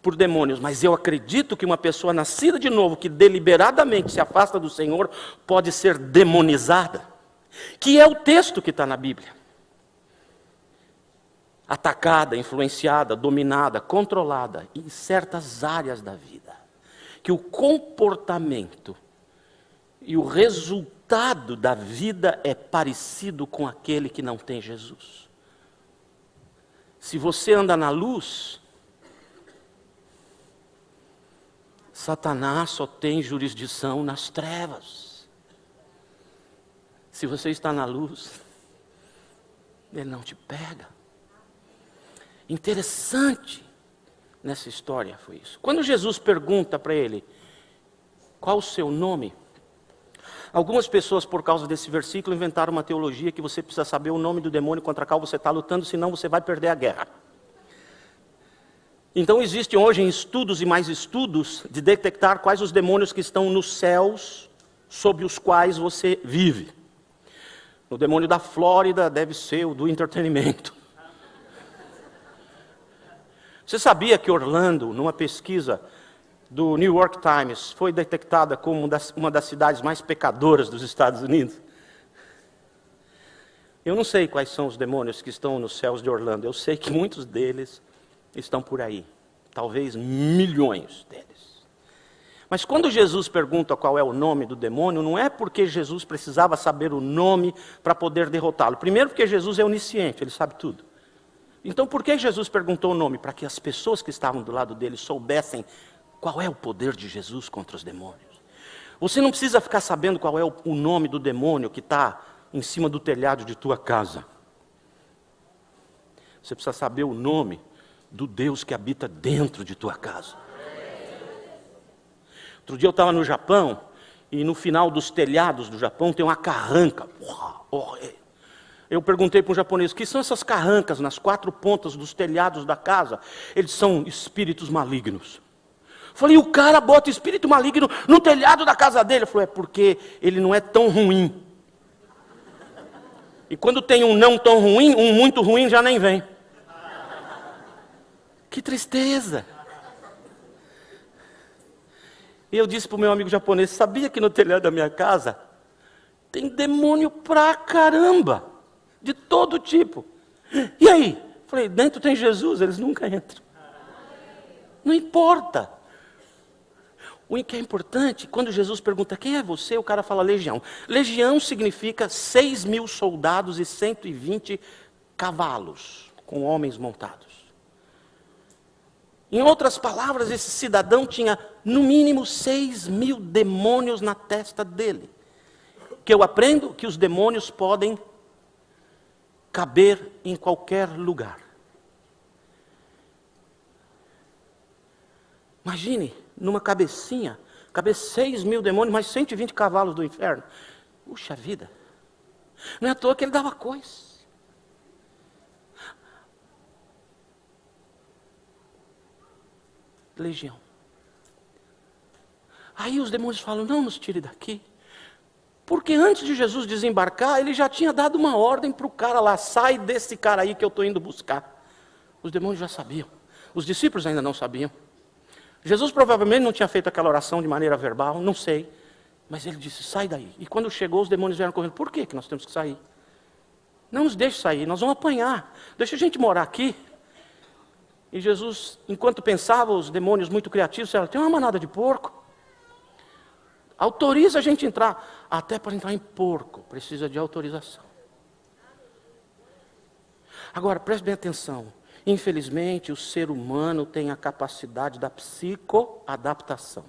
por demônios, mas eu acredito que uma pessoa nascida de novo, que deliberadamente se afasta do Senhor, pode ser demonizada, que é o texto que está na Bíblia. Atacada, influenciada, dominada, controlada em certas áreas da vida. Que o comportamento e o resultado da vida é parecido com aquele que não tem Jesus. Se você anda na luz, Satanás só tem jurisdição nas trevas. Se você está na luz, ele não te pega. Interessante nessa história foi isso. Quando Jesus pergunta para ele, qual o seu nome? Algumas pessoas, por causa desse versículo, inventaram uma teologia que você precisa saber o nome do demônio contra o qual você está lutando, senão você vai perder a guerra. Então existem hoje estudos e mais estudos de detectar quais os demônios que estão nos céus sob os quais você vive. O demônio da Flórida deve ser o do entretenimento. Você sabia que Orlando, numa pesquisa do New York Times, foi detectada como uma das cidades mais pecadoras dos Estados Unidos? Eu não sei quais são os demônios que estão nos céus de Orlando. Eu sei que muitos deles estão por aí. Talvez milhões deles. Mas quando Jesus pergunta qual é o nome do demônio, não é porque Jesus precisava saber o nome para poder derrotá-lo. Primeiro porque Jesus é onisciente, ele sabe tudo. Então por que Jesus perguntou o nome? Para que as pessoas que estavam do lado dele soubessem qual é o poder de Jesus contra os demônios. Você não precisa ficar sabendo qual é o nome do demônio que está em cima do telhado de tua casa. Você precisa saber o nome do Deus que habita dentro de tua casa. Outro dia eu estava no Japão, e no final dos telhados do Japão tem uma carranca. Eu perguntei para um japonês, o que são essas carrancas nas 4 pontas dos telhados da casa? Eles são espíritos malignos. Falei, o cara bota espírito maligno no telhado da casa dele. Ele falou, é porque ele não é tão ruim. E quando tem um não tão ruim, um muito ruim já nem vem. Que tristeza. E eu disse para o meu amigo japonês, sabia que no telhado da minha casa tem demônio pra caramba, de todo tipo. E aí? Falei, dentro tem Jesus, eles nunca entram. Não importa. O que é importante, quando Jesus pergunta, quem é você? O cara fala legião. Legião significa 6.000 soldados e 120 cavalos, com homens montados. Em outras palavras, esse cidadão tinha no mínimo 6.000 demônios na testa dele. Que eu aprendo que os demônios podem caber em qualquer lugar. Imagine, numa cabecinha, caber 6.000 demônios, mais 120 cavalos do inferno. Puxa vida, não é à toa que ele dava coice. legião. Aí os demônios falam, não nos tire daqui. Porque antes de Jesus desembarcar, ele já tinha dado uma ordem para o cara lá, sai desse cara aí que eu estou indo buscar. Os demônios já sabiam, os discípulos ainda não sabiam. Jesus provavelmente não tinha feito aquela oração de maneira verbal, não sei. Mas ele disse, sai daí. E quando chegou, os demônios vieram correndo, por que nós temos que sair? Não nos deixe sair, nós vamos apanhar, deixa a gente morar aqui. E Jesus, enquanto pensava, os demônios muito criativos, disseram, tem uma manada de porco. Autoriza a gente entrar. Até para entrar em porco, precisa de autorização. Agora, preste bem atenção. Infelizmente, o ser humano tem a capacidade da psicoadaptação.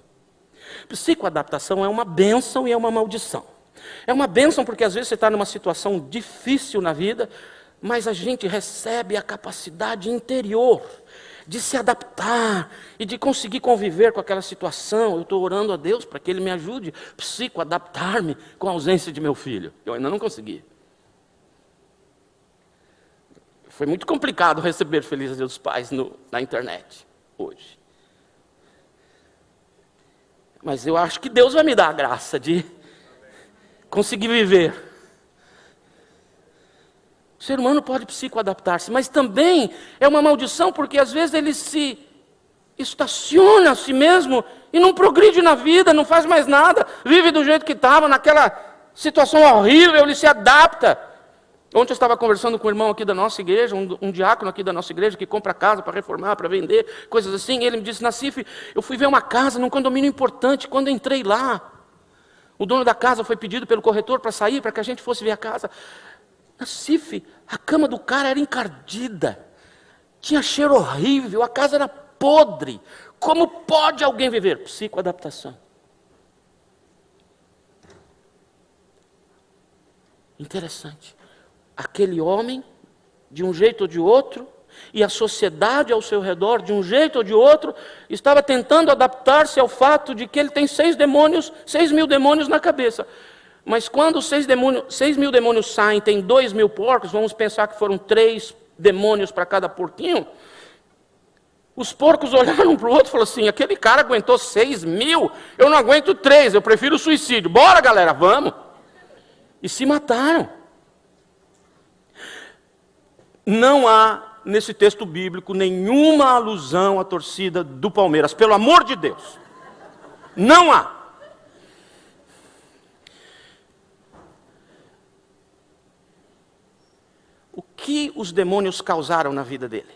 Psicoadaptação é uma bênção e é uma maldição. É uma bênção porque às vezes você está numa situação difícil na vida, mas a gente recebe a capacidade interior de se adaptar e de conseguir conviver com aquela situação. Eu estou orando a Deus para que Ele me ajude a psicoadaptar-me com a ausência de meu filho. Eu ainda não consegui. Foi muito complicado receber Feliz Dia dos Pais na internet hoje. Mas eu acho que Deus vai me dar a graça de conseguir viver. O ser humano pode psicoadaptar-se, mas também é uma maldição, porque às vezes ele se estaciona a si mesmo e não progride na vida, não faz mais nada, vive do jeito que estava, naquela situação horrível, ele se adapta. Ontem eu estava conversando com um irmão aqui da nossa igreja, um diácono aqui da nossa igreja, que compra casa para reformar, para vender, coisas assim, e ele me disse, Nassif, eu fui ver uma casa num condomínio importante, quando eu entrei lá, o dono da casa foi pedido pelo corretor para sair, para que a gente fosse ver a casa. Nassif, a cama do cara era encardida, tinha cheiro horrível, a casa era podre. Como pode alguém viver? Psicoadaptação. Interessante. Aquele homem, de um jeito ou de outro, e a sociedade ao seu redor, de um jeito ou de outro, estava tentando adaptar-se ao fato de que ele tem 6 mil demônios na cabeça. Mas quando 6 mil demônios saem, tem 2.000 porcos, vamos pensar que foram 3 demônios para cada porquinho. Os porcos olharam um para o outro e falaram assim, aquele cara aguentou 6 mil, eu não aguento 3, eu prefiro o suicídio. Bora galera, vamos. E se mataram. Não há nesse texto bíblico nenhuma alusão à torcida do Palmeiras, pelo amor de Deus. Não há. O que os demônios causaram na vida dele?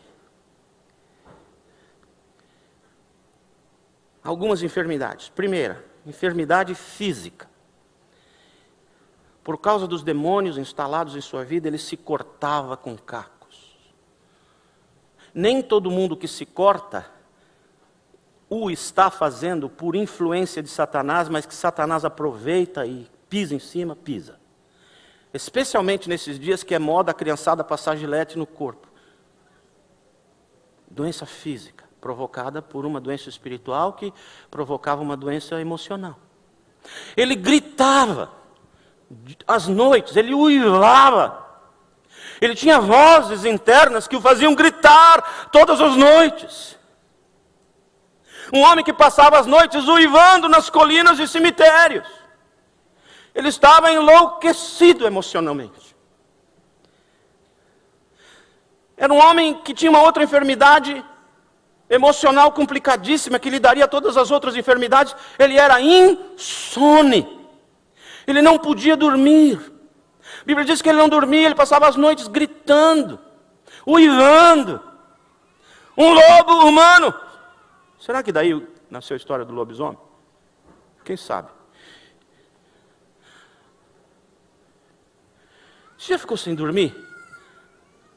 Algumas enfermidades. Primeira, enfermidade física. Por causa dos demônios instalados em sua vida, ele se cortava com cacos. Nem todo mundo que se corta o está fazendo por influência de Satanás, mas que Satanás aproveita e pisa em cima, pisa. Especialmente nesses dias que é moda a criançada passar gilete no corpo. Doença física, provocada por uma doença espiritual que provocava uma doença emocional. Ele gritava às noites, ele uivava. Ele tinha vozes internas que o faziam gritar todas as noites. Um homem que passava as noites uivando nas colinas e cemitérios. Ele estava enlouquecido emocionalmente. Era um homem que tinha uma outra enfermidade emocional complicadíssima, que lhe daria todas as outras enfermidades. Ele era insone. Ele não podia dormir. A Bíblia diz que ele não dormia, ele passava as noites gritando, uivando. Um lobo humano. Será que daí nasceu a história do lobisomem? Quem sabe? Você já ficou sem dormir?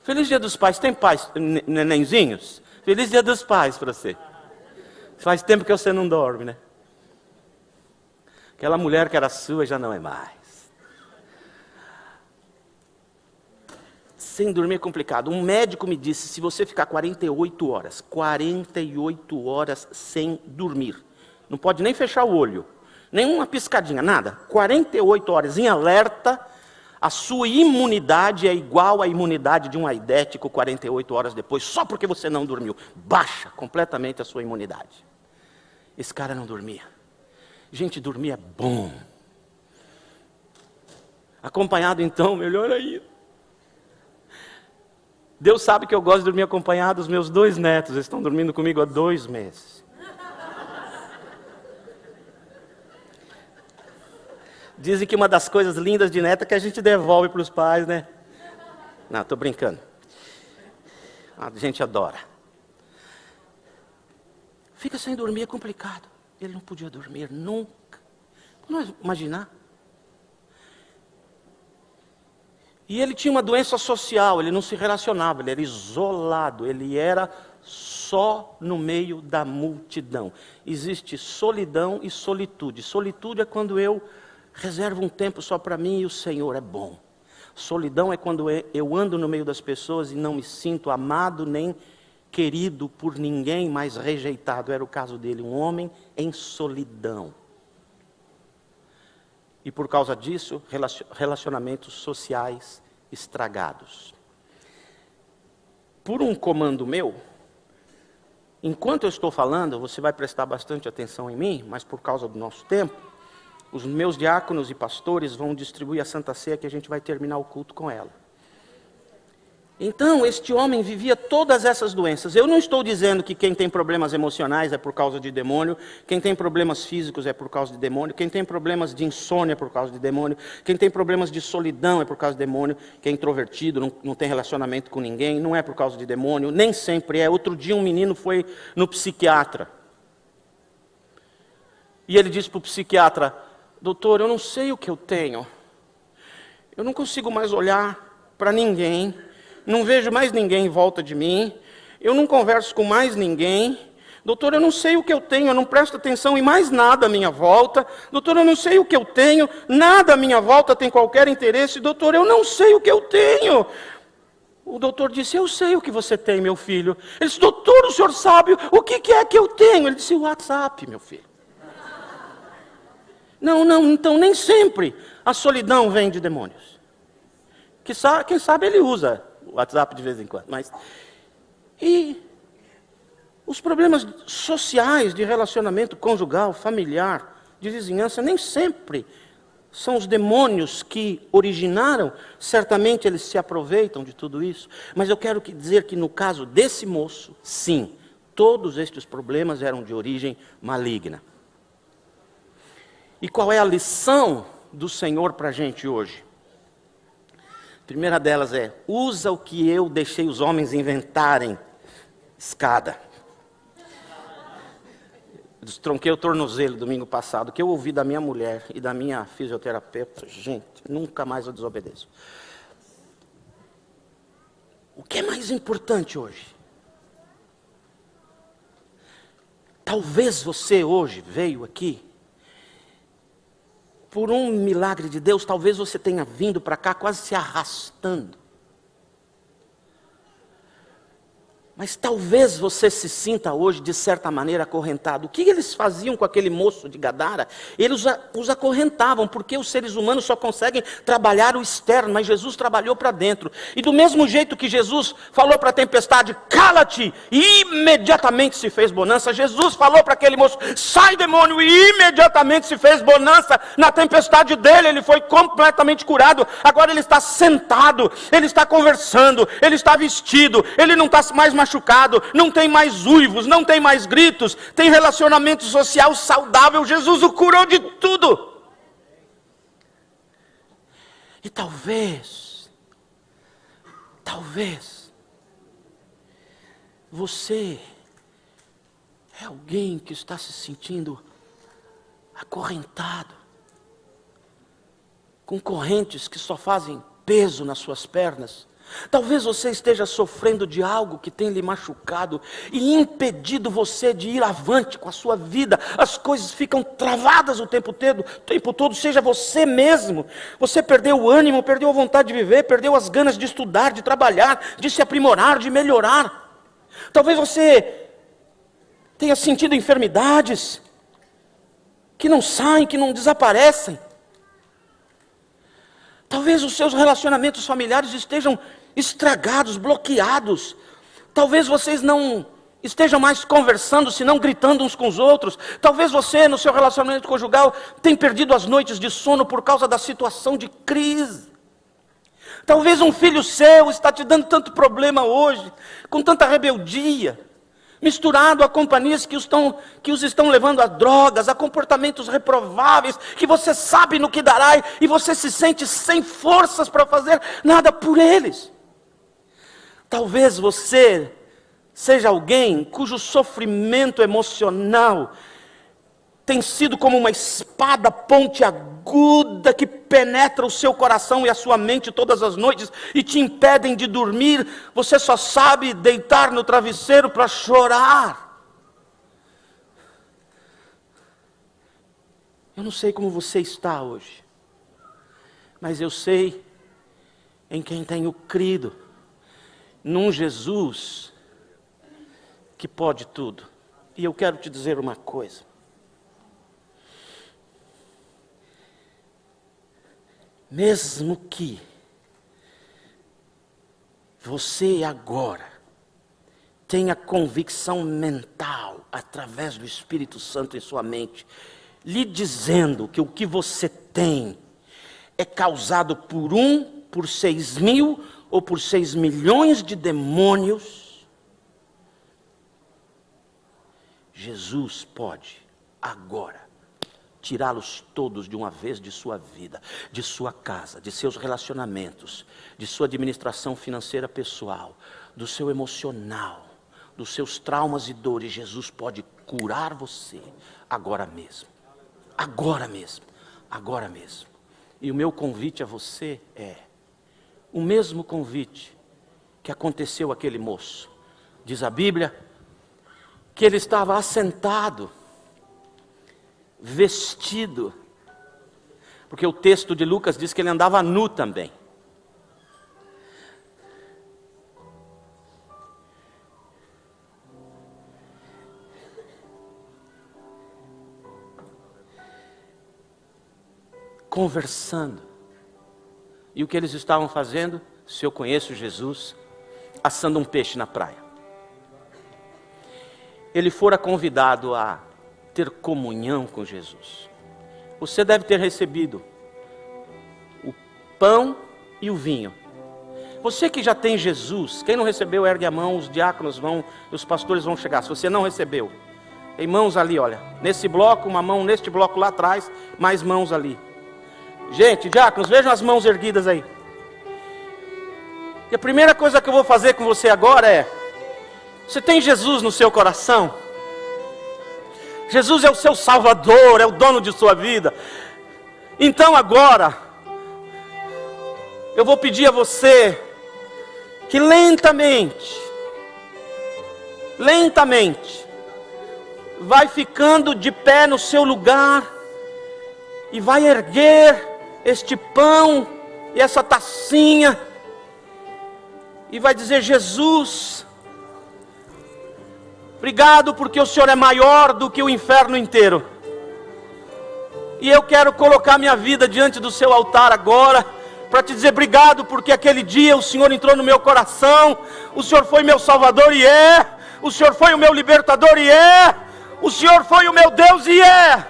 Feliz Dia dos Pais. Tem pais, nenenzinhos? Feliz Dia dos Pais para você. Faz tempo que você não dorme, né? Aquela mulher que era sua já não é mais. Sem dormir é complicado. Um médico me disse, se você ficar 48 horas sem dormir, não pode nem fechar o olho, nem uma piscadinha, nada, 48 horas em alerta, A sua imunidade é igual à imunidade de um aidético 48 horas depois, só porque você não dormiu. Baixa completamente a sua imunidade. Esse cara não dormia. Gente, dormir é bom. Acompanhado então, melhor ainda. Deus sabe que eu gosto de dormir acompanhado. Os meus 2 netos estão dormindo comigo há 2 meses. Dizem que uma das coisas lindas de neto é que a gente devolve para os pais, né? Não, estou brincando. A gente adora. Fica sem dormir é complicado. Ele não podia dormir nunca. Vamos imaginar. E ele tinha uma doença social, ele não se relacionava, ele era isolado, ele era só no meio da multidão. Existe solidão e solitude. Solitude é quando eu reservo um tempo só para mim e o Senhor é bom. Solidão é quando eu ando no meio das pessoas e não me sinto amado nem querido por ninguém, mas rejeitado. Era o caso dele, um homem em solidão. E por causa disso, relacionamentos sociais estragados. Por um comando meu, enquanto eu estou falando, você vai prestar bastante atenção em mim, mas por causa do nosso tempo, os meus diáconos e pastores vão distribuir a Santa Ceia, que a gente vai terminar o culto com ela. Então, este homem vivia todas essas doenças. Eu não estou dizendo que quem tem problemas emocionais é por causa de demônio, quem tem problemas físicos é por causa de demônio, quem tem problemas de insônia é por causa de demônio, quem tem problemas de solidão é por causa de demônio, quem é introvertido, não tem relacionamento com ninguém, não é por causa de demônio, nem sempre é. Outro dia um menino foi no psiquiatra. E ele disse para o psiquiatra: doutor, eu não sei o que eu tenho. Eu não consigo mais olhar para ninguém. Não vejo mais ninguém em volta de mim. Eu não converso com mais ninguém. Doutor, eu não sei o que eu tenho. Eu não presto atenção em mais nada à minha volta. Doutor, eu não sei o que eu tenho. Nada à minha volta tem qualquer interesse. Doutor, eu não sei o que eu tenho. O doutor disse: eu sei o que você tem, meu filho. Ele disse: doutor, o senhor sabe o que é que eu tenho? Ele disse: o WhatsApp, meu filho. Não, então nem sempre a solidão vem de demônios. Quem sabe ele usa o WhatsApp de vez em quando. E os problemas sociais de relacionamento conjugal, familiar, de vizinhança, nem sempre são os demônios que originaram. Certamente eles se aproveitam de tudo isso. Mas eu quero dizer que no caso desse moço, sim, todos estes problemas eram de origem maligna. E qual é a lição do Senhor para a gente hoje? A primeira delas é: usa o que eu deixei os homens inventarem. Escada. Destronquei o tornozelo domingo passado, que eu ouvi da minha mulher e da minha fisioterapeuta. Gente, nunca mais eu desobedeço. O que é mais importante hoje? Talvez você hoje veio aqui por um milagre de Deus. Talvez você tenha vindo para cá quase se arrastando. Mas talvez você se sinta hoje, de certa maneira, acorrentado. O que eles faziam com aquele moço de Gadara? Eles os acorrentavam, porque os seres humanos só conseguem trabalhar o externo, mas Jesus trabalhou para dentro. E do mesmo jeito que Jesus falou para a tempestade: cala-te, e imediatamente se fez bonança. Jesus falou para aquele moço: sai, demônio, e imediatamente se fez bonança. Na tempestade dele, ele foi completamente curado. Agora ele está sentado, ele está conversando, ele está vestido, ele não está mais machucado, não tem mais uivos, não tem mais gritos, tem relacionamento social saudável. Jesus o curou de tudo. E talvez você é alguém que está se sentindo acorrentado, com correntes que só fazem peso nas suas pernas. Talvez você esteja sofrendo de algo que tem lhe machucado e impedido você de ir avante com a sua vida. As coisas ficam travadas o tempo todo, seja você mesmo. Você perdeu o ânimo, perdeu a vontade de viver, perdeu as ganas de estudar, de trabalhar, de se aprimorar, de melhorar. Talvez você tenha sentido enfermidades que não saem, que não desaparecem. Talvez os seus relacionamentos familiares estejam estragados, bloqueados. Talvez vocês não estejam mais conversando, senão gritando uns com os outros. Talvez você, no seu relacionamento conjugal, tenha perdido as noites de sono por causa da situação de crise. Talvez um filho seu está te dando tanto problema hoje, com tanta rebeldia, misturado a companhias que os estão levando a drogas, a comportamentos reprováveis, que você sabe no que dará e você se sente sem forças para fazer nada por eles. Talvez você seja alguém cujo sofrimento emocional tem sido como uma espada pontiaguda que penetra o seu coração e a sua mente todas as noites e te impedem de dormir. Você só sabe deitar no travesseiro para chorar. Eu não sei como você está hoje, mas eu sei em quem tenho crido, num Jesus que pode tudo. E eu quero te dizer uma coisa. Mesmo que você agora tenha convicção mental, através do Espírito Santo em sua mente, lhe dizendo que o que você tem é causado por 6 mil ou por 6 milhões de demônios, Jesus pode agora tirá-los todos de uma vez de sua vida, de sua casa, de seus relacionamentos, de sua administração financeira pessoal, do seu emocional, dos seus traumas e dores. Jesus pode curar você agora mesmo. Agora mesmo. Agora mesmo. E o meu convite a você é o mesmo convite que aconteceu àquele moço. Diz a Bíblia que ele estava assentado, vestido, porque o texto de Lucas diz que ele andava nu também. Conversando. E o que eles estavam fazendo? Se eu conheço Jesus, assando um peixe na praia. Ele fora convidado a ter comunhão com Jesus. Você deve ter recebido o pão e o vinho. Você que já tem Jesus, quem não recebeu, ergue a mão, os diáconos vão, os pastores vão chegar. Se você não recebeu, tem mãos ali, olha, nesse bloco, uma mão neste bloco lá atrás, mais mãos ali. Gente, diáconos, vejam as mãos erguidas aí. E a primeira coisa que eu vou fazer com você agora é: você tem Jesus no seu coração? Jesus é o seu Salvador, é o dono de sua vida. Então agora, eu vou pedir a você que lentamente, vai ficando de pé no seu lugar e vai erguer este pão e essa tacinha e vai dizer: Jesus, obrigado porque o Senhor é maior do que o inferno inteiro. E eu quero colocar minha vida diante do seu altar agora, para te dizer obrigado porque aquele dia o Senhor entrou no meu coração, o Senhor foi meu Salvador e é, o Senhor foi o meu libertador e é, o Senhor foi o meu Deus e é.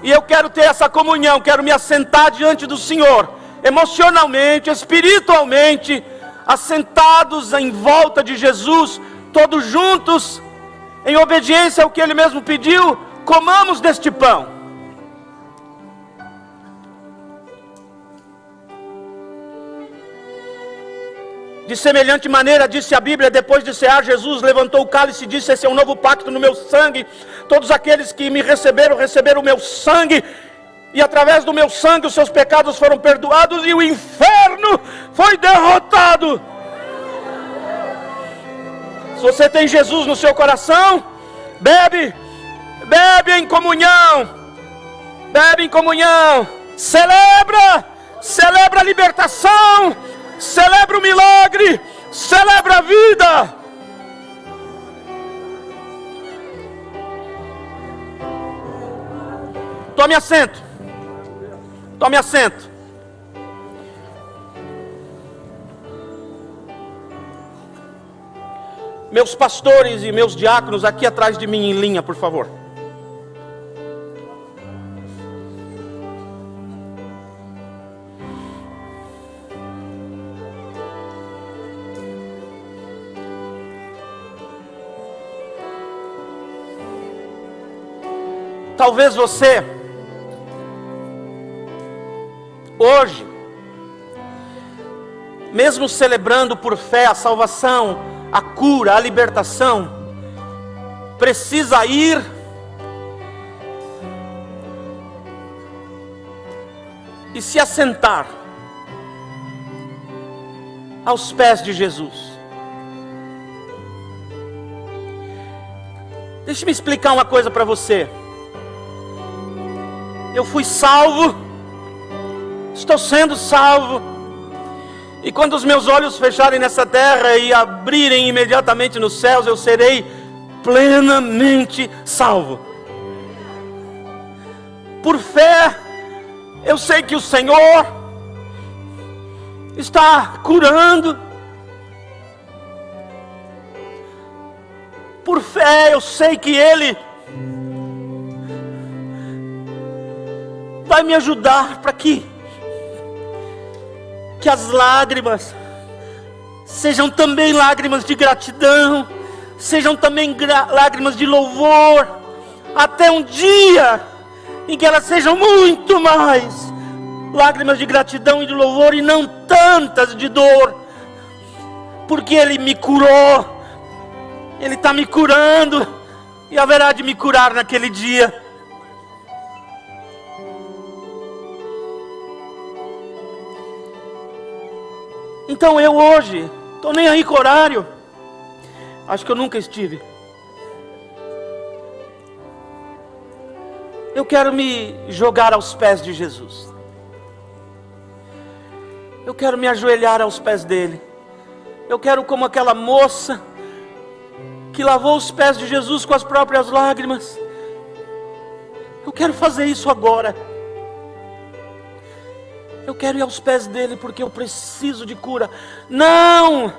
E eu quero ter essa comunhão, quero me assentar diante do Senhor, emocionalmente, espiritualmente, assentados em volta de Jesus, todos juntos, em obediência ao que Ele mesmo pediu. Comamos deste pão. De semelhante maneira, disse a Bíblia, depois de cear, Jesus levantou o cálice e disse: esse é um novo pacto no meu sangue. Todos aqueles que me receberam, receberam o meu sangue, e através do meu sangue os seus pecados foram perdoados e o inferno foi derrotado. Se você tem Jesus no seu coração, bebe em comunhão, celebra a libertação, celebra o milagre, celebra a vida. Tome assento. Meus pastores e meus diáconos aqui atrás de mim em linha, por favor. Talvez você, hoje, mesmo celebrando por fé a salvação, a cura, a libertação, precisa ir e se assentar aos pés de Jesus. Deixe-me explicar uma coisa para você. Eu fui salvo, estou sendo salvo, e quando os meus olhos fecharem nessa terra e abrirem imediatamente nos céus, eu serei plenamente salvo. Por fé, eu sei que o Senhor está curando. Por fé, eu sei que Ele vai me ajudar para que as lágrimas sejam também lágrimas de gratidão, sejam também lágrimas de louvor, até um dia em que elas sejam muito mais lágrimas de gratidão e de louvor, e não tantas de dor, porque Ele me curou, Ele está me curando, e haverá de me curar naquele dia. Então eu hoje, estou nem aí com o horário, acho que eu nunca estive. Eu quero me jogar aos pés de Jesus. Eu quero me ajoelhar aos pés dele. Eu quero, como aquela moça que lavou os pés de Jesus com as próprias lágrimas, eu quero fazer isso agora. Eu quero ir aos pés dele porque eu preciso de cura. Não!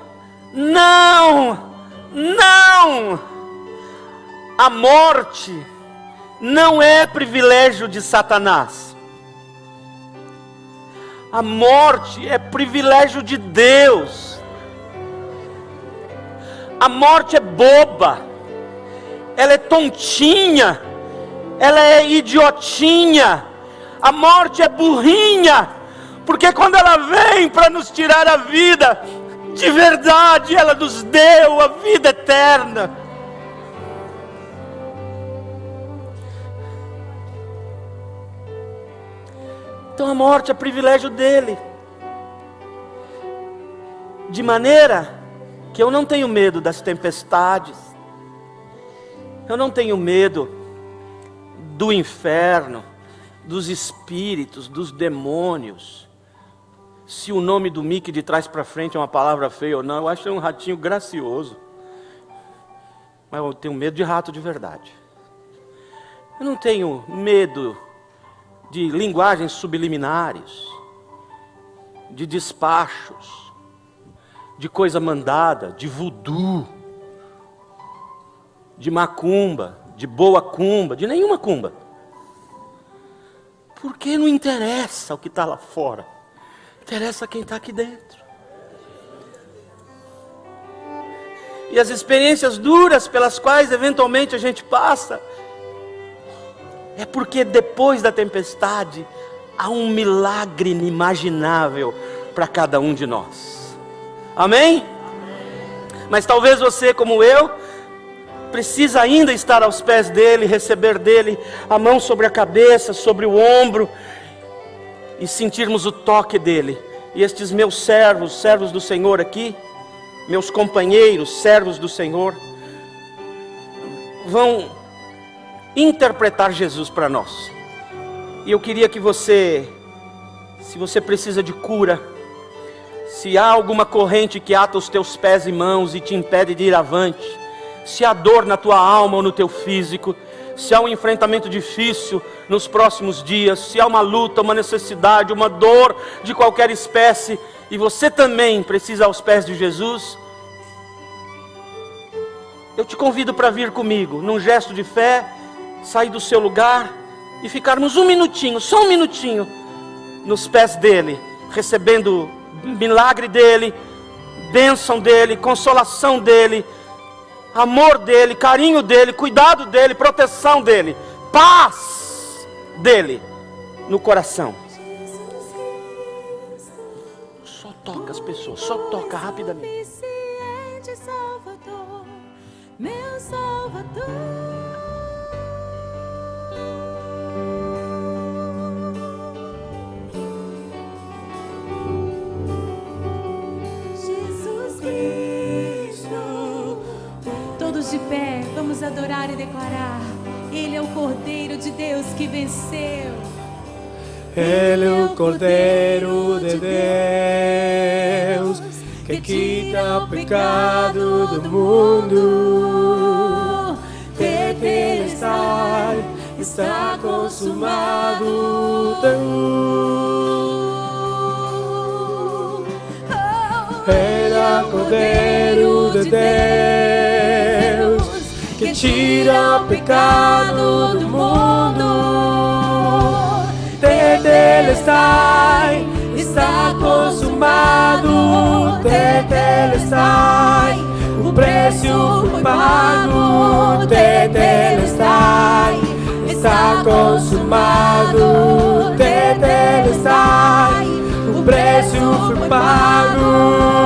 Não! Não! A morte não é privilégio de Satanás. A morte é privilégio de Deus. A morte é boba. Ela é tontinha. Ela é idiotinha. A morte é burrinha. Porque quando ela vem para nos tirar a vida, de verdade ela nos deu a vida eterna. Então a morte é privilégio dele. De maneira que eu não tenho medo das tempestades. Eu não tenho medo do inferno, dos espíritos, dos demônios. Se o nome do Mickey de trás para frente é uma palavra feia ou não, eu acho que é um ratinho gracioso. Mas eu tenho medo de rato de verdade. Eu não tenho medo de linguagens subliminares, de despachos, de coisa mandada, de voodoo, de macumba, de boa cumba, de nenhuma cumba. Porque não interessa o que está lá fora. Interessa quem está aqui dentro. E as experiências duras pelas quais eventualmente a gente passa, é porque depois da tempestade há um milagre inimaginável para cada um de nós. Amém? Mas talvez você, como eu, precisa ainda estar aos pés dele, receber dele a mão sobre a cabeça, sobre o ombro, e sentirmos o toque dele. E estes meus servos, servos do Senhor aqui, meus companheiros, servos do Senhor, vão interpretar Jesus para nós. E eu queria que você, se você precisa de cura, se há alguma corrente que ata os teus pés e mãos e te impede de ir avante, se há dor na tua alma ou no teu físico, se há um enfrentamento difícil nos próximos dias, se há uma luta, uma necessidade, uma dor de qualquer espécie, e você também precisa aos pés de Jesus, eu te convido para vir comigo, num gesto de fé, sair do seu lugar e ficarmos um minutinho, só um minutinho, nos pés dele, recebendo milagre dele, bênção dele, consolação dele, amor dele, carinho dele, cuidado dele, proteção dele, paz dele no coração. Só toca as pessoas, só toca rapidamente. Suficiente Salvador, meu Salvador. Todos de pé, vamos adorar e declarar: Ele é o Cordeiro de Deus que venceu. Ele é o Cordeiro de Deus que quita o pecado do mundo. Tetelestai, está consumado. Ele é o Cordeiro de Deus que tira o pecado do mundo. Tetelestai, está consumado. Tetelestai, o preço foi pago. Tetelestai, está consumado. Tetelestai, o preço foi pago.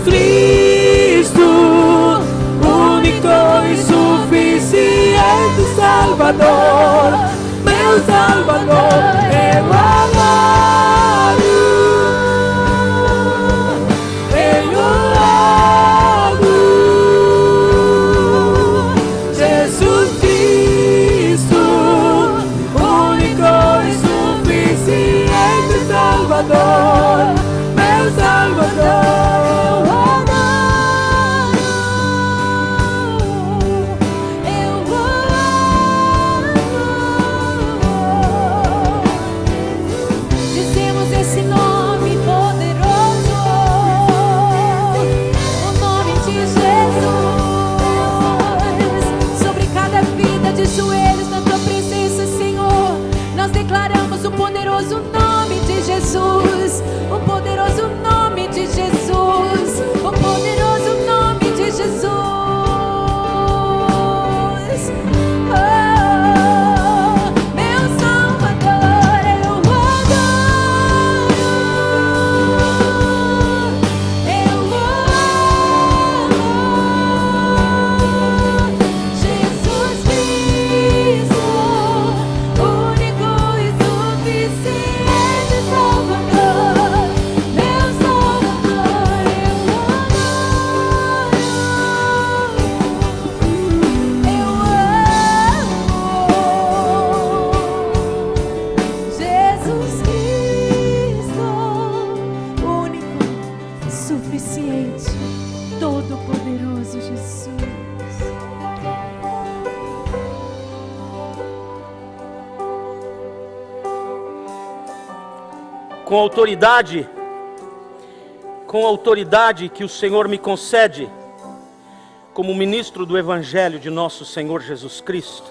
Cristo, único e suficiente Salvador, meu Salvador, eu adoro, Jesus Cristo, único e suficiente Salvador, meu Salvador. com a autoridade que o Senhor me concede, como ministro do Evangelho de nosso Senhor Jesus Cristo,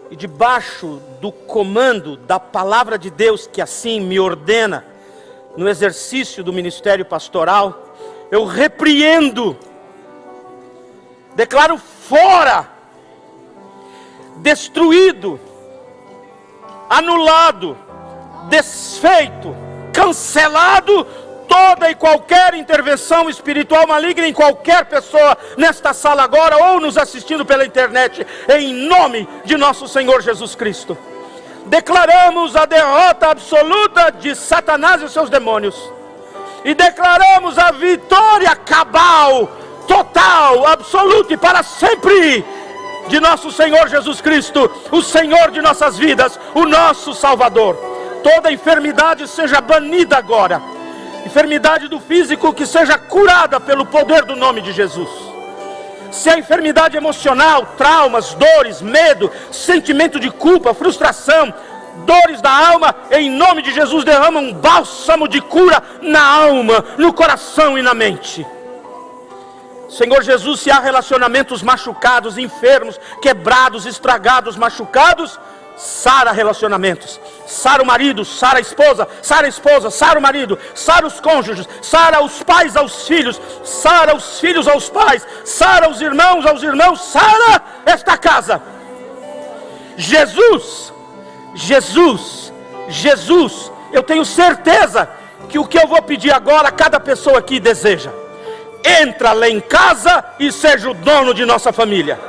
e debaixo do comando da palavra de Deus que assim me ordena, no exercício do ministério pastoral, eu repreendo, declaro fora, destruído, anulado, desfeito, cancelado toda e qualquer intervenção espiritual maligna em qualquer pessoa nesta sala agora ou nos assistindo pela internet, em nome de nosso Senhor Jesus Cristo. Declaramos a derrota absoluta de Satanás e seus demônios e declaramos a vitória cabal, total, absoluta e para sempre de nosso Senhor Jesus Cristo, o Senhor de nossas vidas, o nosso Salvador. Toda enfermidade seja banida agora, Enfermidade do físico que seja curada pelo poder do nome de Jesus. Se é enfermidade emocional, traumas, dores, medo, sentimento de culpa, frustração, dores da alma, em nome de Jesus derrama um bálsamo de cura na alma, no coração e na mente. Senhor Jesus, se há relacionamentos machucados, enfermos, quebrados, estragados, machucados, sara relacionamentos, sara o marido, sara a esposa, sara o marido, sara os cônjuges, sara os pais aos filhos, sara os filhos aos pais, sara os irmãos aos irmãos, sara esta casa. Jesus, Jesus, Jesus, eu tenho certeza que o que eu vou pedir agora, cada pessoa aqui deseja. Entra lá em casa e seja o dono de nossa família.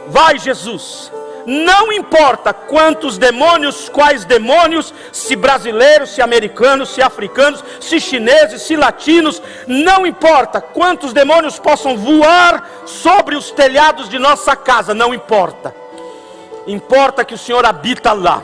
Vai, Jesus. Não importa quantos demônios, quais demônios, se brasileiros, se americanos, se africanos, se chineses, se latinos, não importa quantos demônios possam voar sobre os telhados de nossa casa, não importa. Importa que o Senhor habita lá.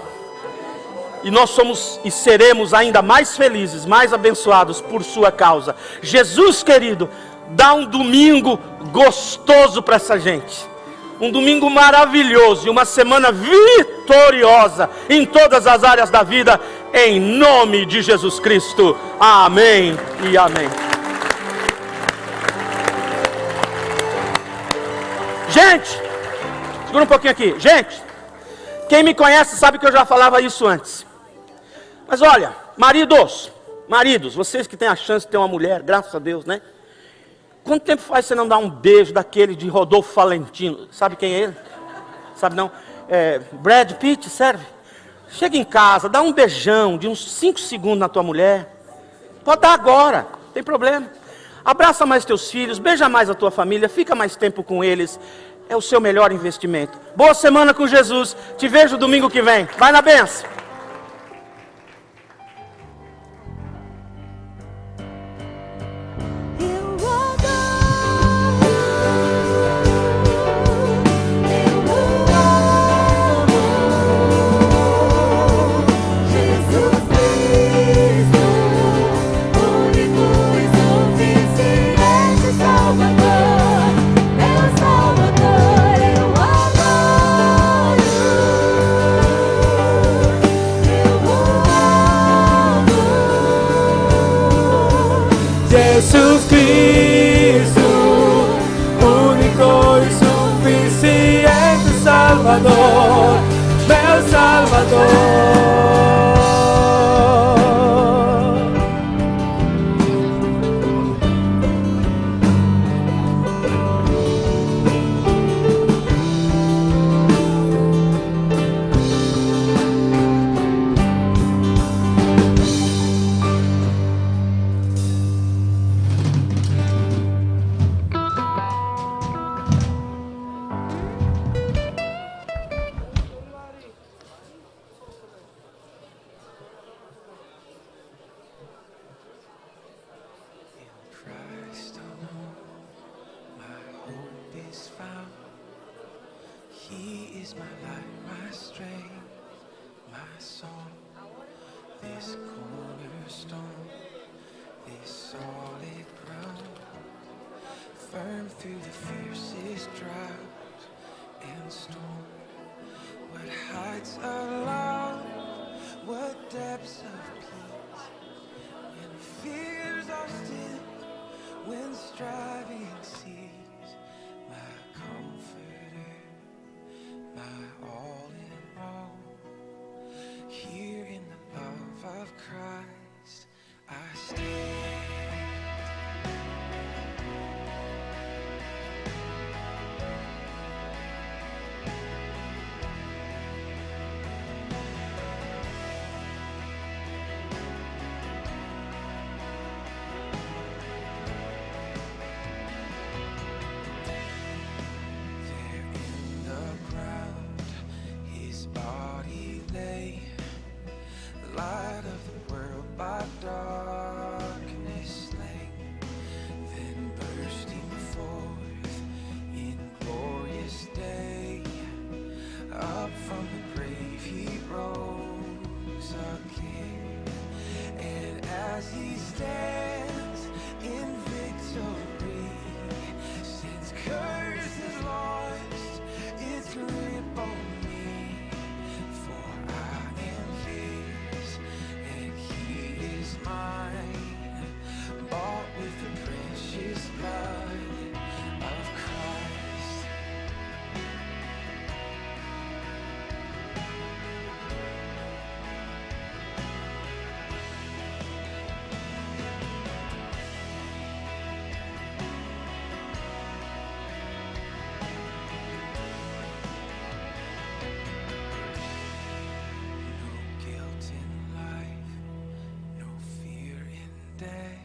E nós somos e seremos ainda mais felizes, mais abençoados por sua causa. Jesus querido, dá um domingo gostoso para essa gente. Um domingo maravilhoso e uma semana vitoriosa em todas as áreas da vida, em nome de Jesus Cristo. Amém e amém. Gente, segura um pouquinho aqui. Gente, quem me conhece sabe que eu já falava isso antes. Mas olha, maridos, vocês que têm a chance de ter uma mulher, graças a Deus, né? Quanto tempo faz você não dar um beijo daquele de Rodolfo Valentino? Sabe quem é ele? Sabe não? Brad Pitt, serve? Chega em casa, dá um beijão de uns 5 segundos na tua mulher. Pode dar agora, não tem problema. Abraça mais teus filhos, beija mais a tua família, fica mais tempo com eles. É o seu melhor investimento. Boa semana com Jesus. Te vejo domingo que vem. Vai na bênção. Jesus Cristo, único e suficiente Salvador, meu Salvador. in life, no fear in death.